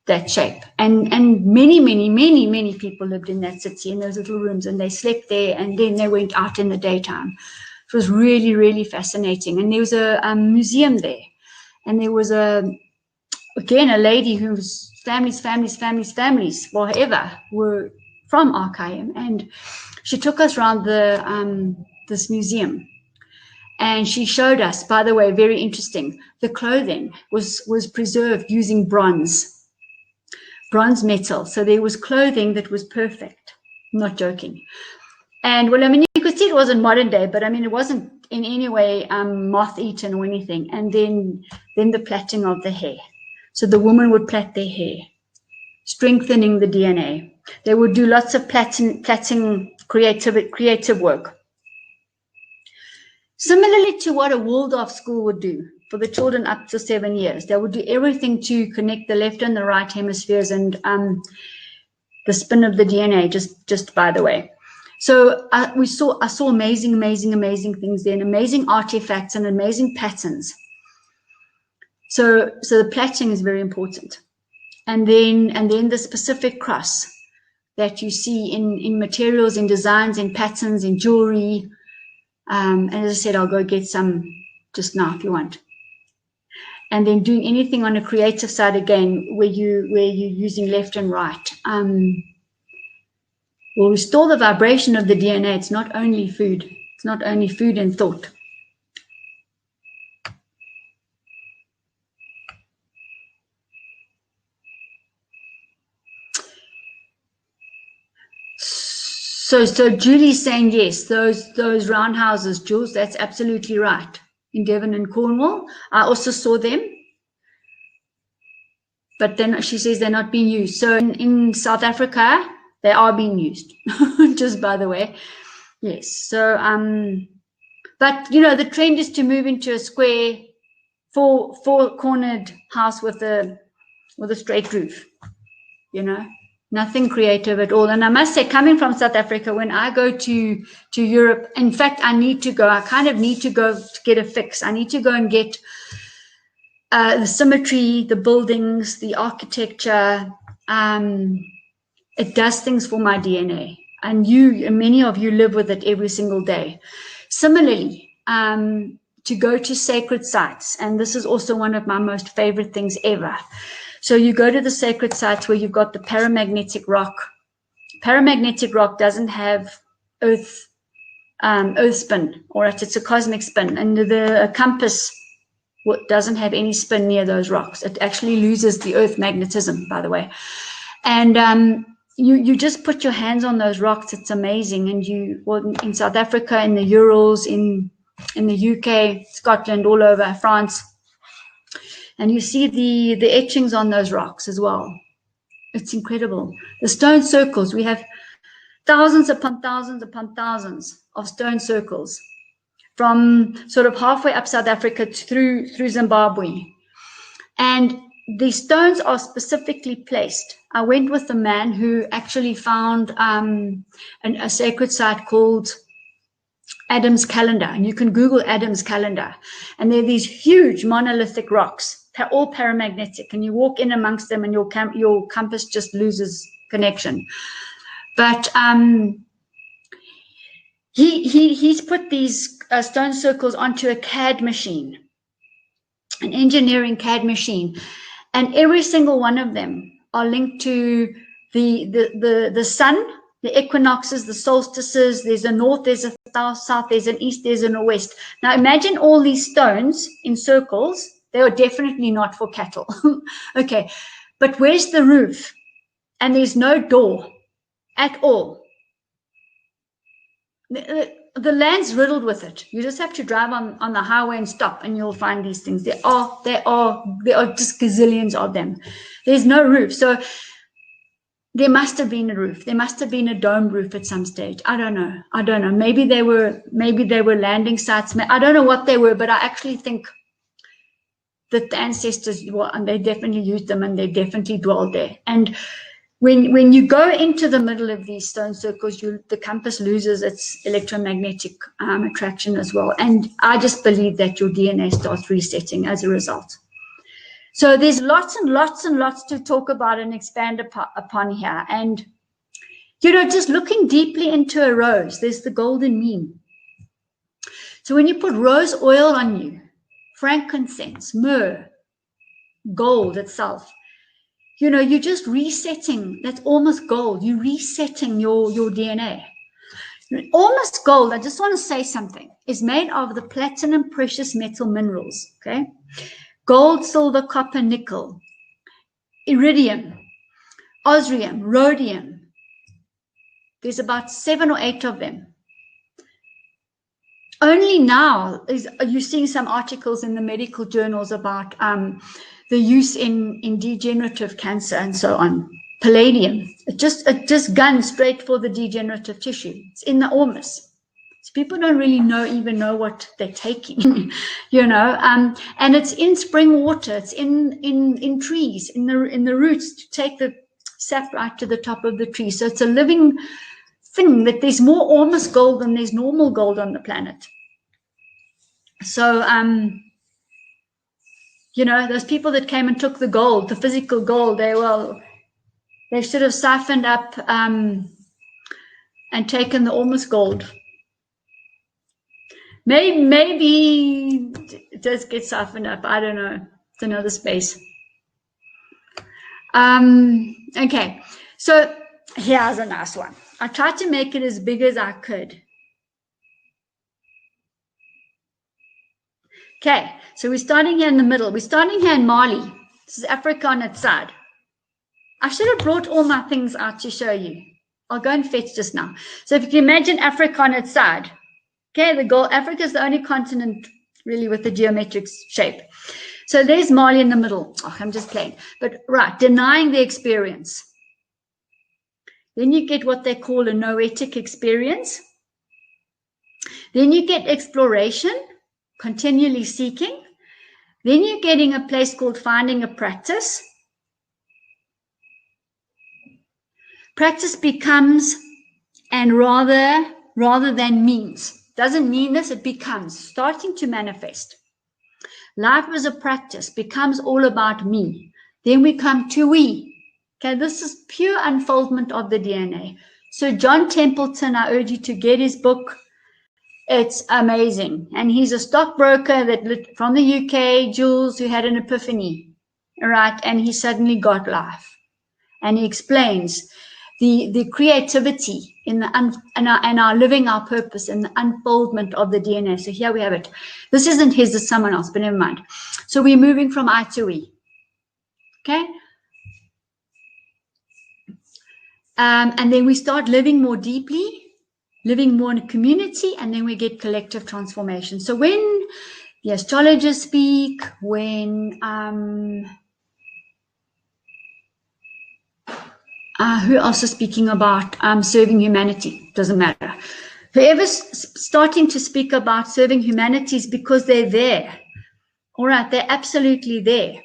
that shape. And many people lived in that city, in those little rooms, and they slept there, and then they went out in the daytime. It was really, really fascinating. And there was a museum there, and there was again a lady whose families, whatever, were from RKM, and she took us around this museum, and she showed us, by the way, very interesting, the clothing was preserved using bronze bronze metal. So there was clothing that was perfect. I'm not joking. And well, I mean, you could see it wasn't modern day, but I mean, it wasn't in any way moth-eaten or anything. And then the plaiting of the hair. So the woman would plait their hair, strengthening the DNA. They would do lots of plaiting creative work. Similarly to what a Waldorf school would do for the children up to 7 years. They would do everything to connect the left and the right hemispheres and the spin of the DNA, just by the way. So I saw amazing things there, and amazing artifacts and amazing patterns. So the plaiting is very important. And then the specific cross that you see in materials, in designs, in patterns, in jewelry. And as I said, I'll go get some just now if you want. And then doing anything on a creative side again, where you're using left and right. Will restore the vibration of the DNA. It's not only food. It's not only food and thought. So Julie's saying yes, those round houses, Jules, that's absolutely right. In Devon and Cornwall, I also saw them, but then she says they're not being used. So in South Africa, they are being used, just by the way. Yes. So but you know, the trend is to move into a square, four-cornered house with a straight roof. You know. Nothing creative at all. And I must say, coming from South Africa, when I go to Europe, in fact, I kind of need to go to get a fix. I need to go and get the symmetry, the buildings, the architecture. It does things for my DNA. And many of you live with it every single day. Similarly, to go to sacred sites. And this is also one of my most favorite things ever. So you go to the sacred sites where you've got the paramagnetic rock. Paramagnetic rock doesn't have earth spin, or it's a cosmic spin. And the compass doesn't have any spin near those rocks. It actually loses the earth magnetism, by the way. And you just put your hands on those rocks. It's amazing. And in South Africa, in the Urals, in the UK, Scotland, all over, France. And you see the etchings on those rocks as well. It's incredible. The stone circles, we have thousands upon thousands upon thousands of stone circles from sort of halfway up South Africa through Zimbabwe. And the stones are specifically placed. I went with a man who actually found a sacred site called Adam's Calendar, and you can Google Adam's Calendar, and there are these huge monolithic rocks, all paramagnetic, and you walk in amongst them and your compass just loses connection. But he's put these stone circles onto a CAD machine, an engineering CAD machine, and every single one of them are linked to the sun, the equinoxes, the solstices. There's a north, there's a south, there's an east, there's a west. Now imagine all these stones in circles. They are definitely not for cattle. Okay, but where's the roof? And there's no door at all. The land's riddled with it. You just have to drive on the highway and stop, and you'll find these things. There are just gazillions of them. There's no roof. So there must have been a roof. There must have been a dome roof at some stage. I don't know. Maybe they were landing sites. I don't know what they were, but I actually think that the ancestors, and they definitely used them, and they definitely dwelled there. And when you go into the middle of these stone circles, the compass loses its electromagnetic attraction as well. And I just believe that your DNA starts resetting as a result. So there's lots and lots and lots to talk about and expand upon here. And, just looking deeply into a rose, there's the golden mean. So when you put rose oil on you, frankincense, myrrh, gold itself, you're just resetting. That's almost gold. You're resetting your DNA. Almost gold, I just want to say something, is made of the platinum precious metal minerals, okay? Gold, silver, copper, nickel, iridium, osmium, rhodium. There's about 7 or 8 of them. Only now are you seeing some articles in the medical journals about the use in degenerative cancer and so on. Palladium, it just guns straight for the degenerative tissue. It's in the Ormus. So people don't really even know what they're taking, you know. And it's in spring water. It's in trees, in the roots to take the sap right to the top of the tree. So it's a living thing that there's more Ormus gold than there's normal gold on the planet. So you know, those people that came and took the gold, the physical gold, they should have siphoned up and taken the Ormus gold. Maybe it does get siphoned up. I don't know. It's another space. Okay, so here's a nice one. I tried to make it as big as I could. Okay, so we're starting here in the middle. We're starting here in Mali. This is Africa on its side. I should have brought all my things out to show you. I'll go and fetch just now. So if you can imagine Africa on its side. Okay, Africa is the only continent really with the geometric shape. So there's Mali in the middle. Oh, I'm just playing. But right, denying the experience. Then you get what they call a noetic experience. Then you get exploration, continually seeking. Then you're getting a place called finding a practice. Practice becomes and rather than means. Doesn't mean this, it becomes, starting to manifest. Life as a practice becomes all about me. Then we come to we. Okay, this is pure unfoldment of the DNA. So John Templeton, I urge you to get his book. It's amazing. And he's a stockbroker from the UK, Jules, who had an epiphany, right? And he suddenly got life. And he explains the creativity in our living our purpose and the unfoldment of the DNA. So here we have it. This isn't his, it's someone else, but never mind. So we're moving from I to we. Okay? And then we start living more deeply, living more in a community, and then we get collective transformation. So when the astrologers speak, when who else is speaking about serving humanity? Doesn't matter. Whoever's starting to speak about serving humanity is because they're there. All right, they're absolutely there.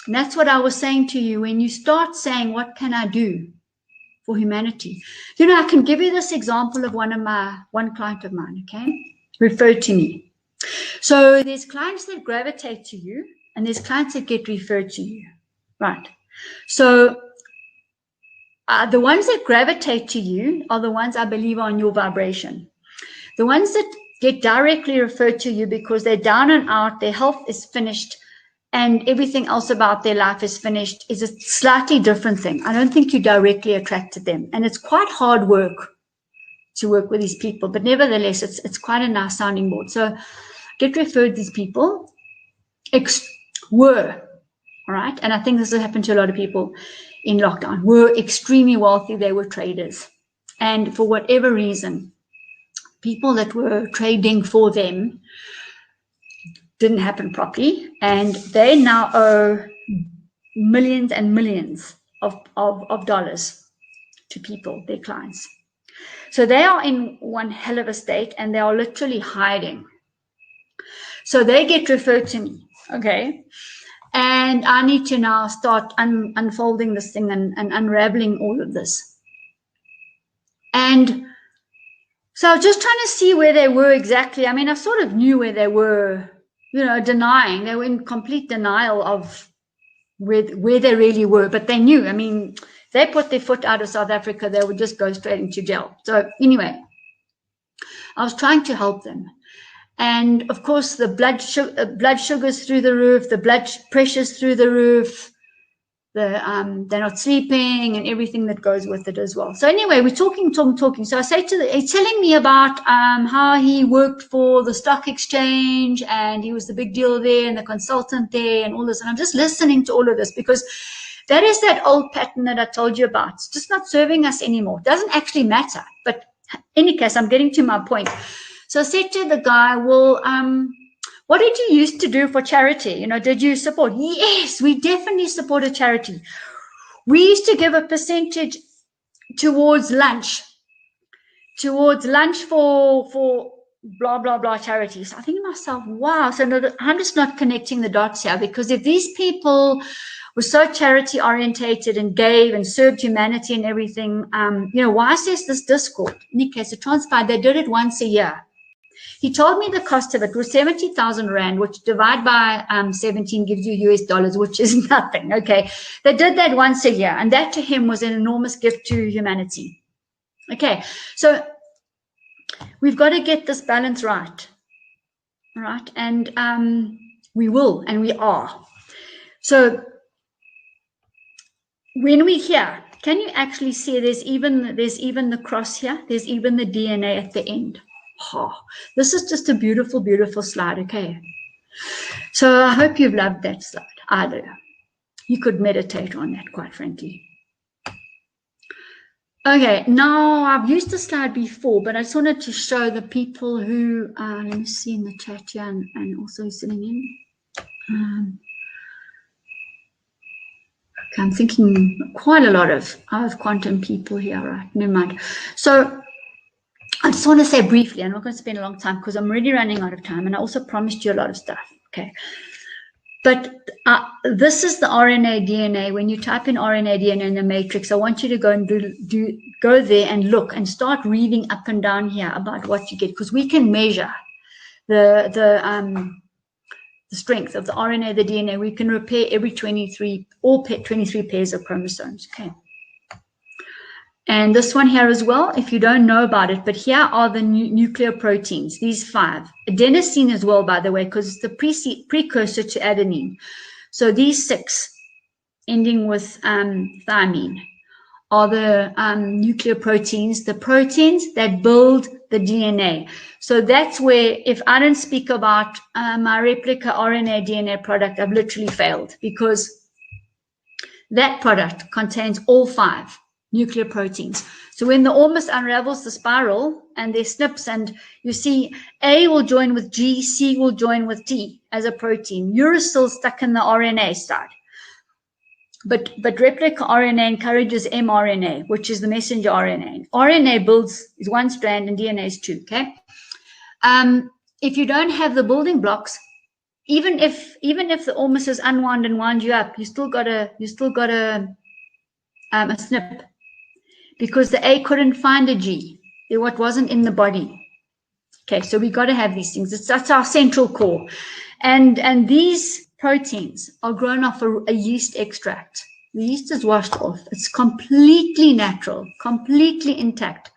And that's what I was saying to you. When you start saying, what can I do for humanity? You know, I can give you this example of one client of mine, okay? Referred to me. So there's clients that gravitate to you, and there's clients that get referred to you, right? So the ones that gravitate to you are the ones I believe are on your vibration. The ones that get directly referred to you because they're down and out, their health is finished, and everything else about their life is finished is a slightly different thing. I don't think you directly attracted them. And it's quite hard work to work with these people, but nevertheless, it's quite a nice sounding board. So get referred these people were, all right? And I think this has happened to a lot of people in lockdown, were extremely wealthy. They were traders. And for whatever reason, people that were trading for them didn't happen properly, and they now owe millions and millions of dollars to people, their clients. So they are in one hell of a state, and they are literally hiding. So they get referred to me, okay? And I need to now start unfolding this thing and unraveling all of this. And so I was just trying to see where they were exactly. I mean, I sort of knew where they were, you know, denying. They were in complete denial of where they really were, but they knew. I mean, they put their foot out of South Africa, they would just go straight into jail. So anyway, I was trying to help them. And of course, the blood sugar's through the roof, the blood pressure's through the roof, they're not sleeping, and everything that goes with it as well. So anyway, we're talking. So I say he's telling me about how he worked for the stock exchange, and he was the big deal there, and the consultant there, and all this. And I'm just listening to all of this because That is that old pattern that I told you about. It's just not serving us anymore. It doesn't actually matter. But in any case, I'm getting to my point. So I said to the guy, well, what did you used to do for charity? You know, did you support? Yes, we definitely supported charity. We used to give a percentage towards lunch for blah, blah, blah charities. I think to myself, wow. So no, I'm just not connecting the dots here, because if these people were so charity orientated and gave and served humanity and everything, you know, why is this discord? In any case, it transpired they did it once a year. He told me the cost of it was 70,000 Rand, which divide by 17 gives you US dollars, which is nothing. Okay. They did that once a year. And that to him was an enormous gift to humanity. Okay. So we've got to get this balance right. All right. And we will, and we are. So when we hear, can you actually see there's even the cross here? There's even the DNA at the end. Oh, this is just a beautiful, beautiful slide. Okay. So I hope you've loved that slide. I do. You could meditate on that, quite frankly. Okay, now I've used the slide before, but I just wanted to show the people who, let me see in the chat here and also sitting in. Okay, I'm thinking quite a lot of quantum people here, right? Never mind. So I just want to say briefly, I'm not going to spend a long time because I'm already running out of time, and I also promised you a lot of stuff. Okay. But this is the RNA DNA. When you type in RNA DNA in the matrix, I want you to go and go there and look and start reading up and down here about what you get, because we can measure the strength of the RNA, the DNA. We can repair every 23 pairs of chromosomes. Okay. And this one here as well, if you don't know about it, but here are the nuclear proteins, these 5. Adenosine as well, by the way, because it's the precursor to adenine. So these 6, ending with thymine, are the nuclear proteins, the proteins that build the DNA. So that's where, if I don't speak about my replica RNA DNA product, I've literally failed, because that product contains all 5 nuclear proteins. So when the Ormus unravels the spiral and there's SNPs, and you see A will join with G, C will join with T as a protein. You're still stuck in the RNA side. But replica RNA encourages mRNA, which is the messenger RNA. RNA is 1 strand and DNA is 2. Okay. If you don't have the building blocks, even if the Ormus is unwound and wound you up, you still got a SNP. Because the A couldn't find a G, what wasn't in the body. Okay, so we got to have these things. That's our central core, and these proteins are grown off a yeast extract. The yeast is washed off. It's completely natural, completely intact.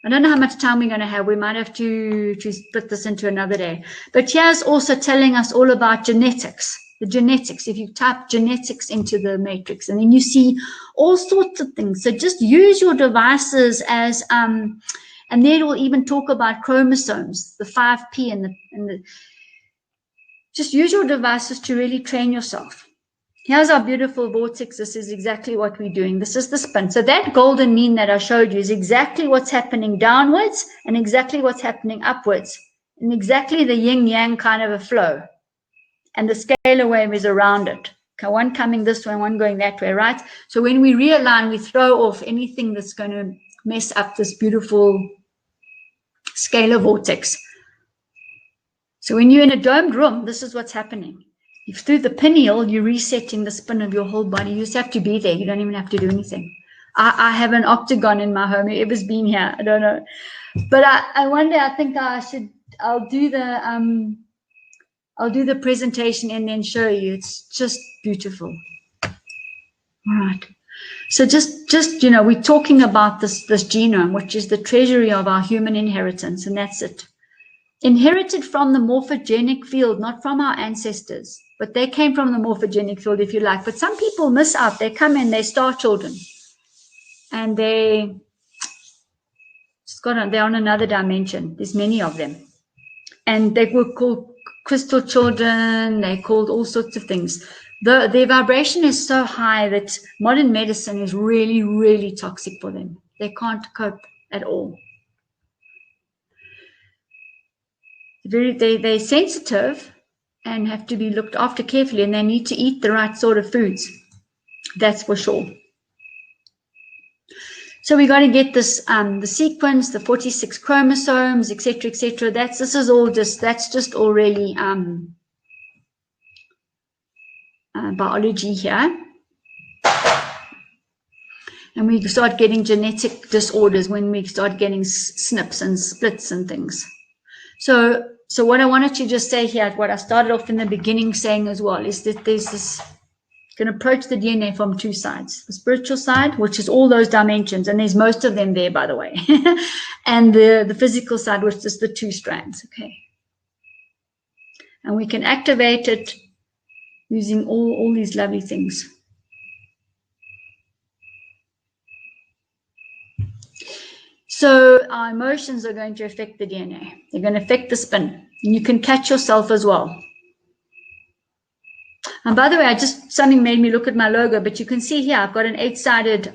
I don't know how much time we're going to have. We might have to split this into another day. But here's also telling us all about genetics. The genetics, if you type genetics into the matrix, and then you see all sorts of things. So just use your devices as, and then it will even talk about chromosomes, the 5P and the, just use your devices to really train yourself. Here's our beautiful vortex. This is exactly what we're doing. This is the spin. So that golden mean that I showed you is exactly what's happening downwards and exactly what's happening upwards, and exactly the yin-yang kind of a flow. And the scalar wave is around it. Okay, one coming this way, one going that way, right? So when we realign, we throw off anything that's going to mess up this beautiful scalar vortex. So when you're in a domed room, this is what's happening. If through the pineal, you're resetting the spin of your whole body. You just have to be there. You don't even have to do anything. I have an octagon in my home. Whoever's been here, I don't know. But I wonder, I think I'll do the presentation and then show you. It's just beautiful. All right. So just you know, we're talking about this genome, which is the treasury of our human inheritance, and that's it. Inherited from the morphogenic field, not from our ancestors, but they came from the morphogenic field, if you like. But some people miss out. They come in, they're star children, and they're on another dimension. There's many of them, and they were called crystal children. They called all sorts of things. Their vibration is so high that modern medicine is really, really toxic for them. They can't cope at all. They're sensitive and have to be looked after carefully, and they need to eat the right sort of foods. That's for sure. So we got to get this, the sequence, the 46 chromosomes, etc., etc. That's just all really biology here. And we start getting genetic disorders when we start getting SNPs and splits and things. So what I wanted to just say here, what I started off in the beginning saying as well, is that there's this, you can approach the DNA from two sides. The spiritual side, which is all those dimensions, and there's most of them there, by the way. And the physical side, which is the two strands, okay? And we can activate it using all these lovely things. So our emotions are going to affect the DNA. They're going to affect the spin. And you can catch yourself as well. And by the way, something made me look at my logo, but you can see here, I've got an 8-sided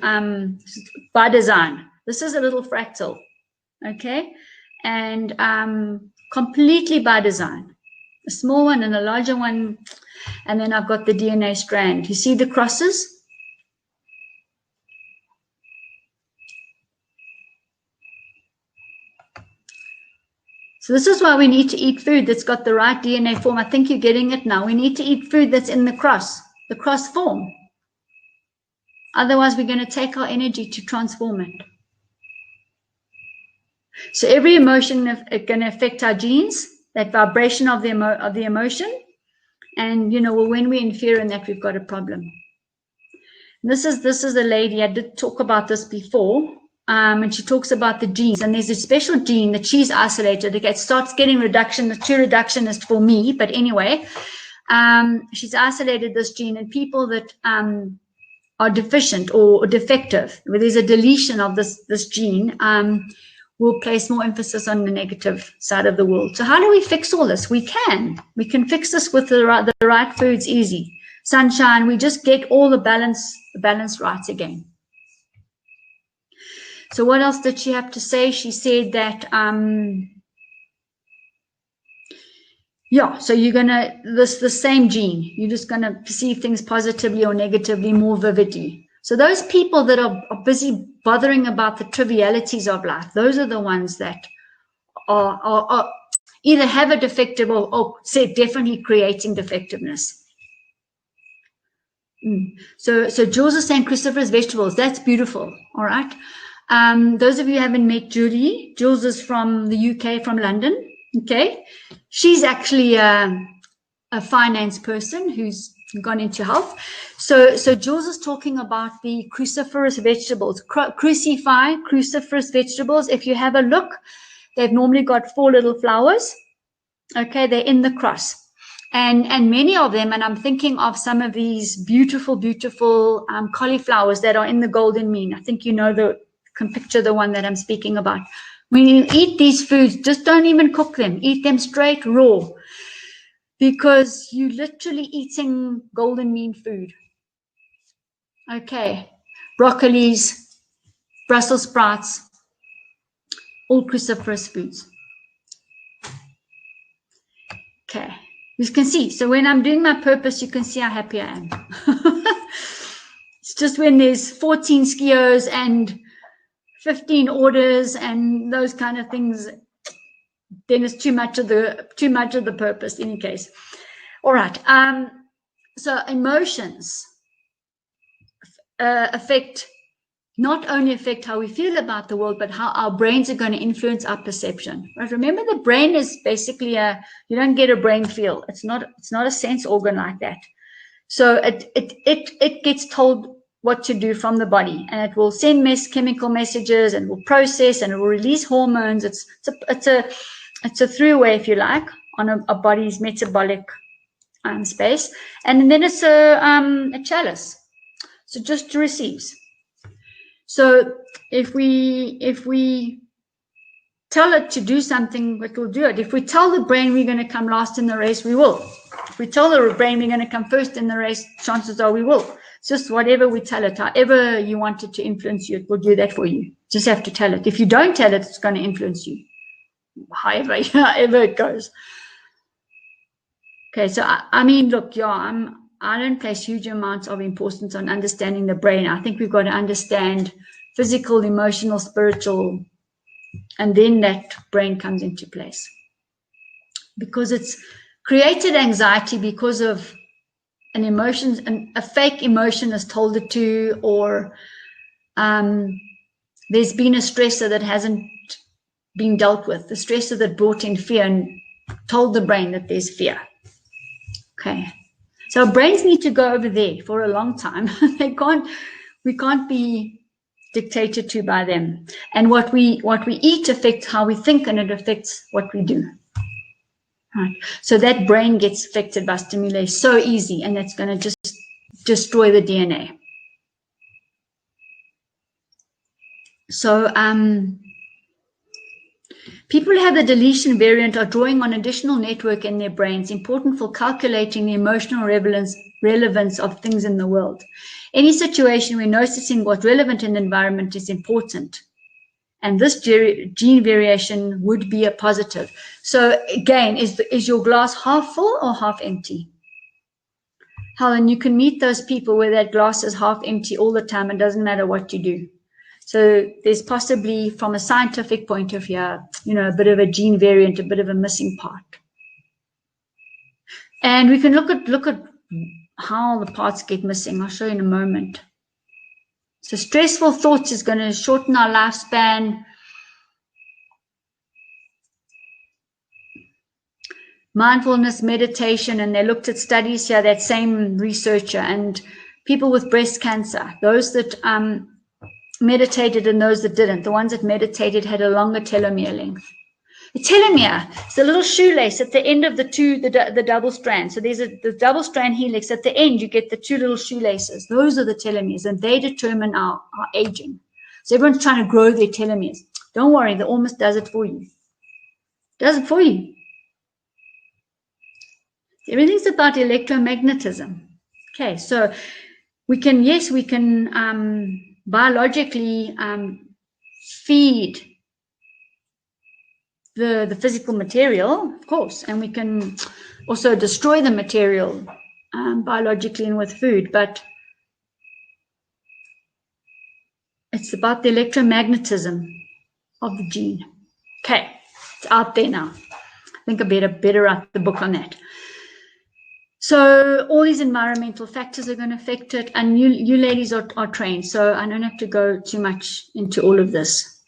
by design. This is a little fractal, okay? And completely by design. A small one and a larger one. And then I've got the DNA strand. You see the crosses? So this is why we need to eat food that's got the right DNA form. I think you're getting it now. We need to eat food that's in the cross form. Otherwise, we're going to take our energy to transform it. So every emotion is going to affect our genes, that vibration of the emotion. And, you know, well, when we interfere in that, we've got a problem. This is a lady, I did talk about this before. And she talks about the genes, and there's a special gene that she's isolated. It starts getting reduction. The true reductionist for me, but anyway, she's isolated this gene, and people that are deficient or defective, where there's a deletion of this gene, will place more emphasis on the negative side of the world. So how do we fix all this? We can fix this with the right foods, easy. Sunshine, we just get all the balance right again. So what else did she have to say? She said that, so you're going to, the same gene, you're just going to perceive things positively or negatively more vividly. So those people that are busy bothering about the trivialities of life, those are the ones that are either have a defective or say definitely creating defectiveness. So Jules is saying cruciferous vegetables. That's beautiful. All right. Those of you who haven't met Julie, Jules is from the UK, from London. Okay. She's actually a finance person who's gone into health. So Jules is talking about the cruciferous vegetables, cruciferous vegetables. If you have a look, they've normally got 4 little flowers. Okay. They're in the cross. And many of them, and I'm thinking of some of these beautiful, beautiful cauliflowers that are in the golden mean. I think you know can picture the one that I'm speaking about. When you eat these foods, just don't even cook them. Eat them straight raw, because you're literally eating golden mean food. Okay, broccolis, Brussels sprouts, all cruciferous foods. Okay, you can see. So when I'm doing my purpose, you can see how happy I am. It's just when there's 14 skios and 15 orders and those kind of things, then it's too much of the purpose in any case. All right. So emotions not only affect how we feel about the world, but how our brains are going to influence our perception. Right? Remember, the brain is basically you don't get a brain feel. It's not a sense organ like that. So it gets told what to do from the body, and it will send chemical messages, and will process, and it will release hormones. It's a throughway, if you like, on a body's metabolic space, and then it's a chalice, so just receives. So if we tell it to do something, it will do it. If we tell the brain we're going to come last in the race, we will. we tell the brain we're going to come first in the race, chances are we will. It's just whatever we tell it, however you want it to influence you, it will do that for you. Just have to tell it. If you don't tell it, it's going to influence you. However it goes. Okay, so I mean, look, yeah, I don't place huge amounts of importance on understanding the brain. I think we've got to understand physical, emotional, spiritual, and then that brain comes into place. Because it's created anxiety because of an emotion, a fake emotion has told it to, or there's been a stressor that hasn't been dealt with, the stressor that brought in fear and told the brain that there's fear. Okay, so our brains need to go over there for a long time. We can't be dictated to by them. And what we eat affects how we think, and it affects what we do. Right. So that brain gets affected by stimuli so easy, and that's going to just destroy the DNA. So people who have the deletion variant are drawing on additional network in their brains, important for calculating the emotional relevance of things in the world. Any situation where noticing what's relevant in the environment is important. And this gene variation would be a positive. So again, is your glass half full or half empty? Helen, you can meet those people where that glass is half empty all the time. It doesn't matter what you do. So there's possibly, from a scientific point of view, a bit of a gene variant, a bit of a missing part. And we can look at how the parts get missing. I'll show you in a moment. So stressful thoughts is going to shorten our lifespan. Mindfulness, meditation, and they looked at studies here, that same researcher, and people with breast cancer, those that meditated and those that didn't. The ones that meditated had a longer telomere length. The telomere is a little shoelace at the end of the double strand. So there's the double strand helix. At the end, you get the two little shoelaces. Those are the telomeres, and they determine our aging. So everyone's trying to grow their telomeres. Don't worry, the Ormus does it for you. Does it for you. Everything's about electromagnetism. Okay, so we can biologically feed the physical material, of course, and we can also destroy the material biologically and with food, but it's about the electromagnetism of the gene. Okay, it's out there now. I think I better write the book on that. So all these environmental factors are going to affect it, and you ladies are trained, so I don't have to go too much into all of this.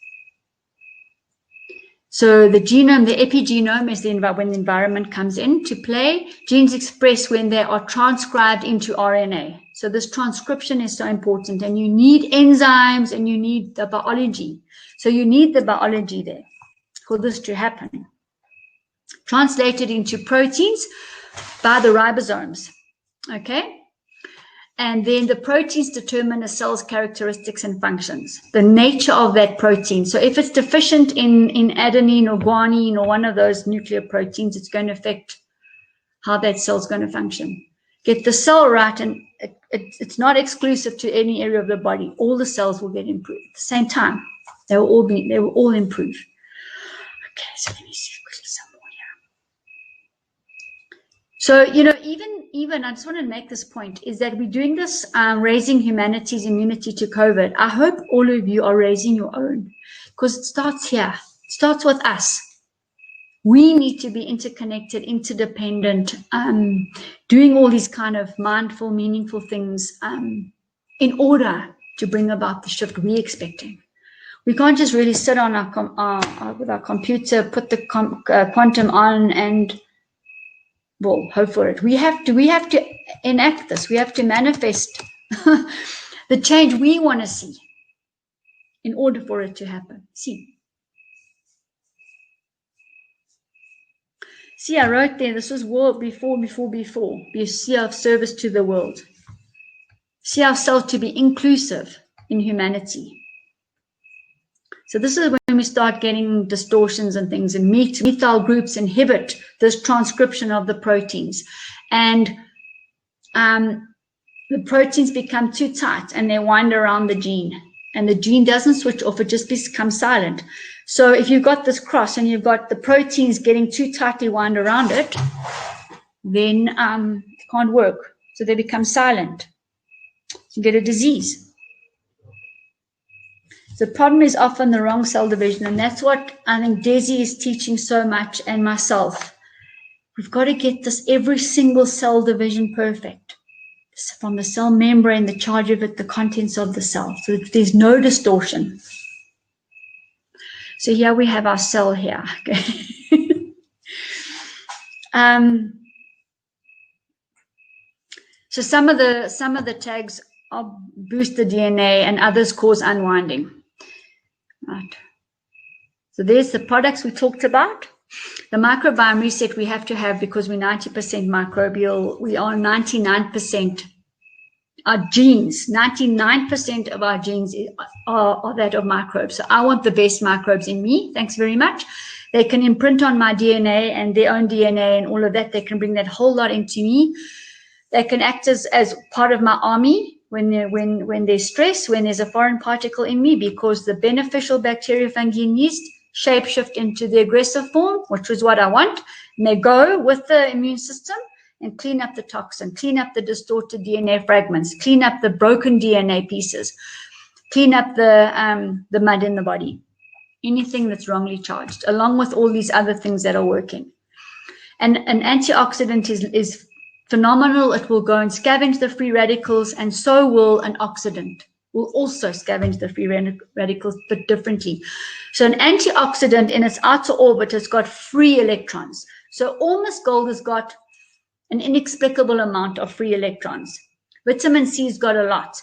So the genome, the epigenome, is when the environment comes into play. Genes express when they are transcribed into RNA. So this transcription is so important, and you need enzymes and you need the biology. So you need the biology there for this to happen. Translated into proteins by the ribosomes, okay? And then the proteins determine a cell's characteristics and functions, the nature of that protein. So if it's deficient in adenine or guanine or one of those nuclear proteins, it's going to affect how that cell's going to function. Get the cell right, and it's not exclusive to any area of the body. All the cells will get improved at the same time. They will all improve. Okay, so let me see quickly some more here. So, even I just want to make this point, is that we're doing this raising humanity's immunity to COVID. I hope all of you are raising your own, because it starts here. It starts with us. We need to be interconnected, interdependent, doing all these kind of mindful, meaningful things in order to bring about the shift we're expecting. We can't just really sit on with our computer, put the quantum on, and hope for it. We have to enact this. We have to manifest the change we want to see in order for it to happen. See, I wrote there, this was world before. Be see our service to the world. See ourselves to be inclusive in humanity. So this is when we start getting distortions and things, and methyl groups inhibit this transcription of the proteins. And the proteins become too tight and they wind around the gene. And the gene doesn't switch off, it just becomes silent. So if you've got this cross and you've got the proteins getting too tightly wound around it, then it can't work. So they become silent. You get a disease. The problem is often the wrong cell division, and that's what I think Desi is teaching so much, and myself. We've got to get this every single cell division perfect. From the cell membrane, the charge of it, the contents of the cell, so that there's no distortion. So here we have our cell here. Okay. So some of the tags are boost the DNA, and others cause unwinding. Right. So there's the products we talked about. The microbiome reset we have to have because we're 90% microbial. We are 99%. Our genes, 99% of our genes are that of microbes. So I want the best microbes in me. Thanks very much. They can imprint on my DNA and their own DNA and all of that. They can bring that whole lot into me. They can act as part of my army when there's stress, when there's a foreign particle in me, because the beneficial bacteria, fungi, and yeast shapeshift into the aggressive form, which is what I want. And they go with the immune system and clean up the toxin, clean up the distorted DNA fragments, clean up the broken DNA pieces, clean up the mud in the body, anything that's wrongly charged, along with all these other things that are working. And an antioxidant is phenomenal. It will go and scavenge the free radicals, and so will an oxidant. Will also scavenge the free radicals, but differently. So an antioxidant in its outer orbit has got free electrons. So Ormus Gold has got an inexplicable amount of free electrons. Vitamin C's got a lot.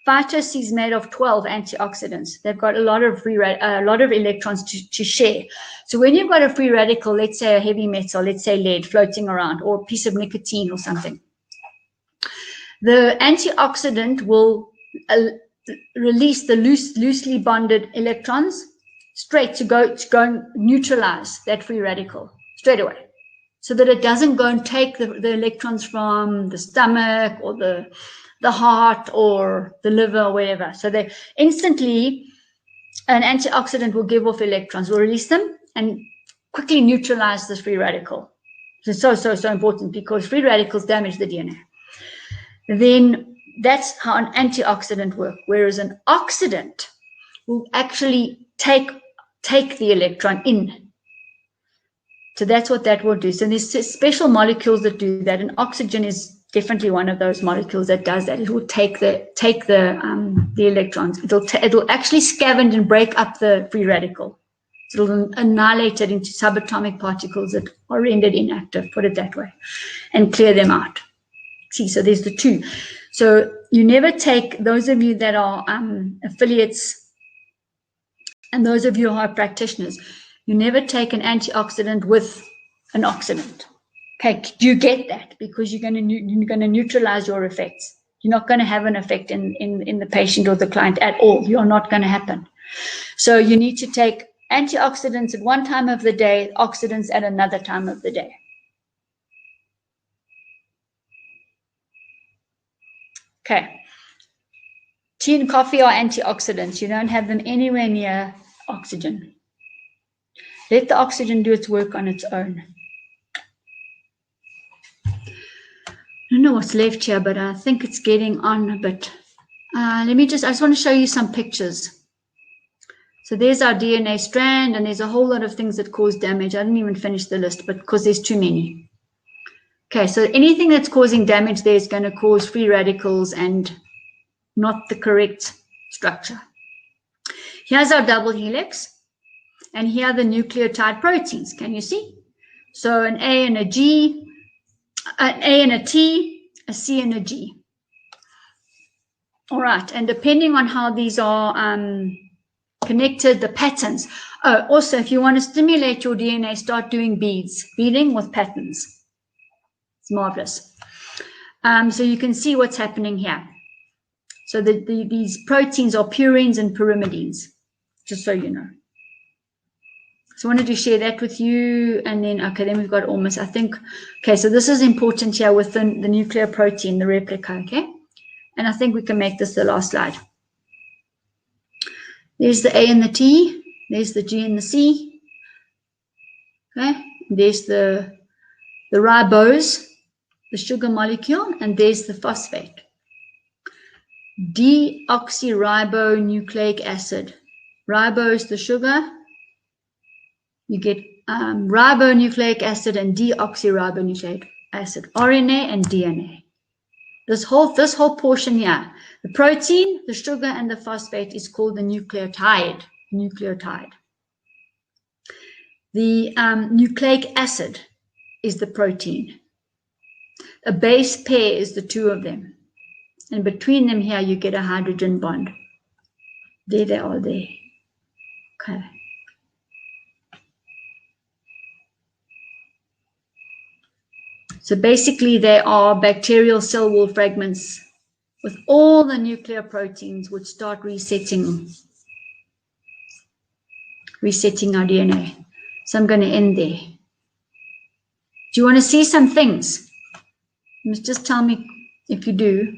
Phyto C is made of 12 antioxidants. They've got a lot of electrons to share. So when you've got a free radical, let's say a heavy metal, let's say lead floating around, or a piece of nicotine or something, the antioxidant will release the loosely bonded electrons straight to go and neutralize that free radical straight away, so that it doesn't go and take the electrons from the stomach or the heart or the liver or whatever. So they instantly, an antioxidant will give off electrons, will release them and quickly neutralize this free radical. So important, because free radicals damage the DNA. Then that's how an antioxidant works, whereas an oxidant will actually take the electron in. So that's what that will do. So there's special molecules that do that, and oxygen is definitely one of those molecules that does that. It will take the electrons. It'll actually scavenge and break up the free radical. So it'll annihilate it into subatomic particles that are rendered inactive, put it that way, and clear them out. See, so there's the two. So you never take, those of you that are affiliates and those of you who are practitioners, you never take an antioxidant with an oxidant. Okay, do you get that? Because you're going to neutralize your effects. You're not going to have an effect in the patient or the client at all. You're not going to happen. So you need to take antioxidants at one time of the day, oxidants at another time of the day. Okay. Tea and coffee are antioxidants. You don't have them anywhere near oxygen. Let the oxygen do its work on its own. I don't know what's left here, but I think it's getting on a bit. I just want to show you some pictures. So there's our DNA strand, and there's a whole lot of things that cause damage. I didn't even finish the list, but because there's too many. Okay, so anything that's causing damage there is going to cause free radicals and not the correct structure. Here's our double helix, and here are the nucleotide proteins. Can you see? So an A and a G, an A and a T, a C and a G. All right, and depending on how these are connected, the patterns. Oh, also, if you want to stimulate your DNA, start doing beading with patterns. It's marvelous. So you can see what's happening here. So these proteins are purines and pyrimidines. just so you know. So I wanted to share that with you. And then, okay, then we've got Ormus. I think, okay, so this is important here with the nuclear protein, the replica, okay? And I think we can make this the last slide. There's the A and the T. There's the G and the C. Okay, there's the ribose, the sugar molecule, and there's the phosphate. Deoxyribonucleic acid. Ribose, the sugar. You get ribonucleic acid and deoxyribonucleic acid, RNA and DNA. This whole portion here, the protein, the sugar, and the phosphate is called the nucleotide. The nucleic acid is the protein. A base pair is the two of them. And between them here, you get a hydrogen bond. There they are there. Okay. So basically, they are bacterial cell wall fragments with all the nuclear proteins which start resetting our DNA. So I'm going to end there. Do you want to see some things? Just tell me if you do.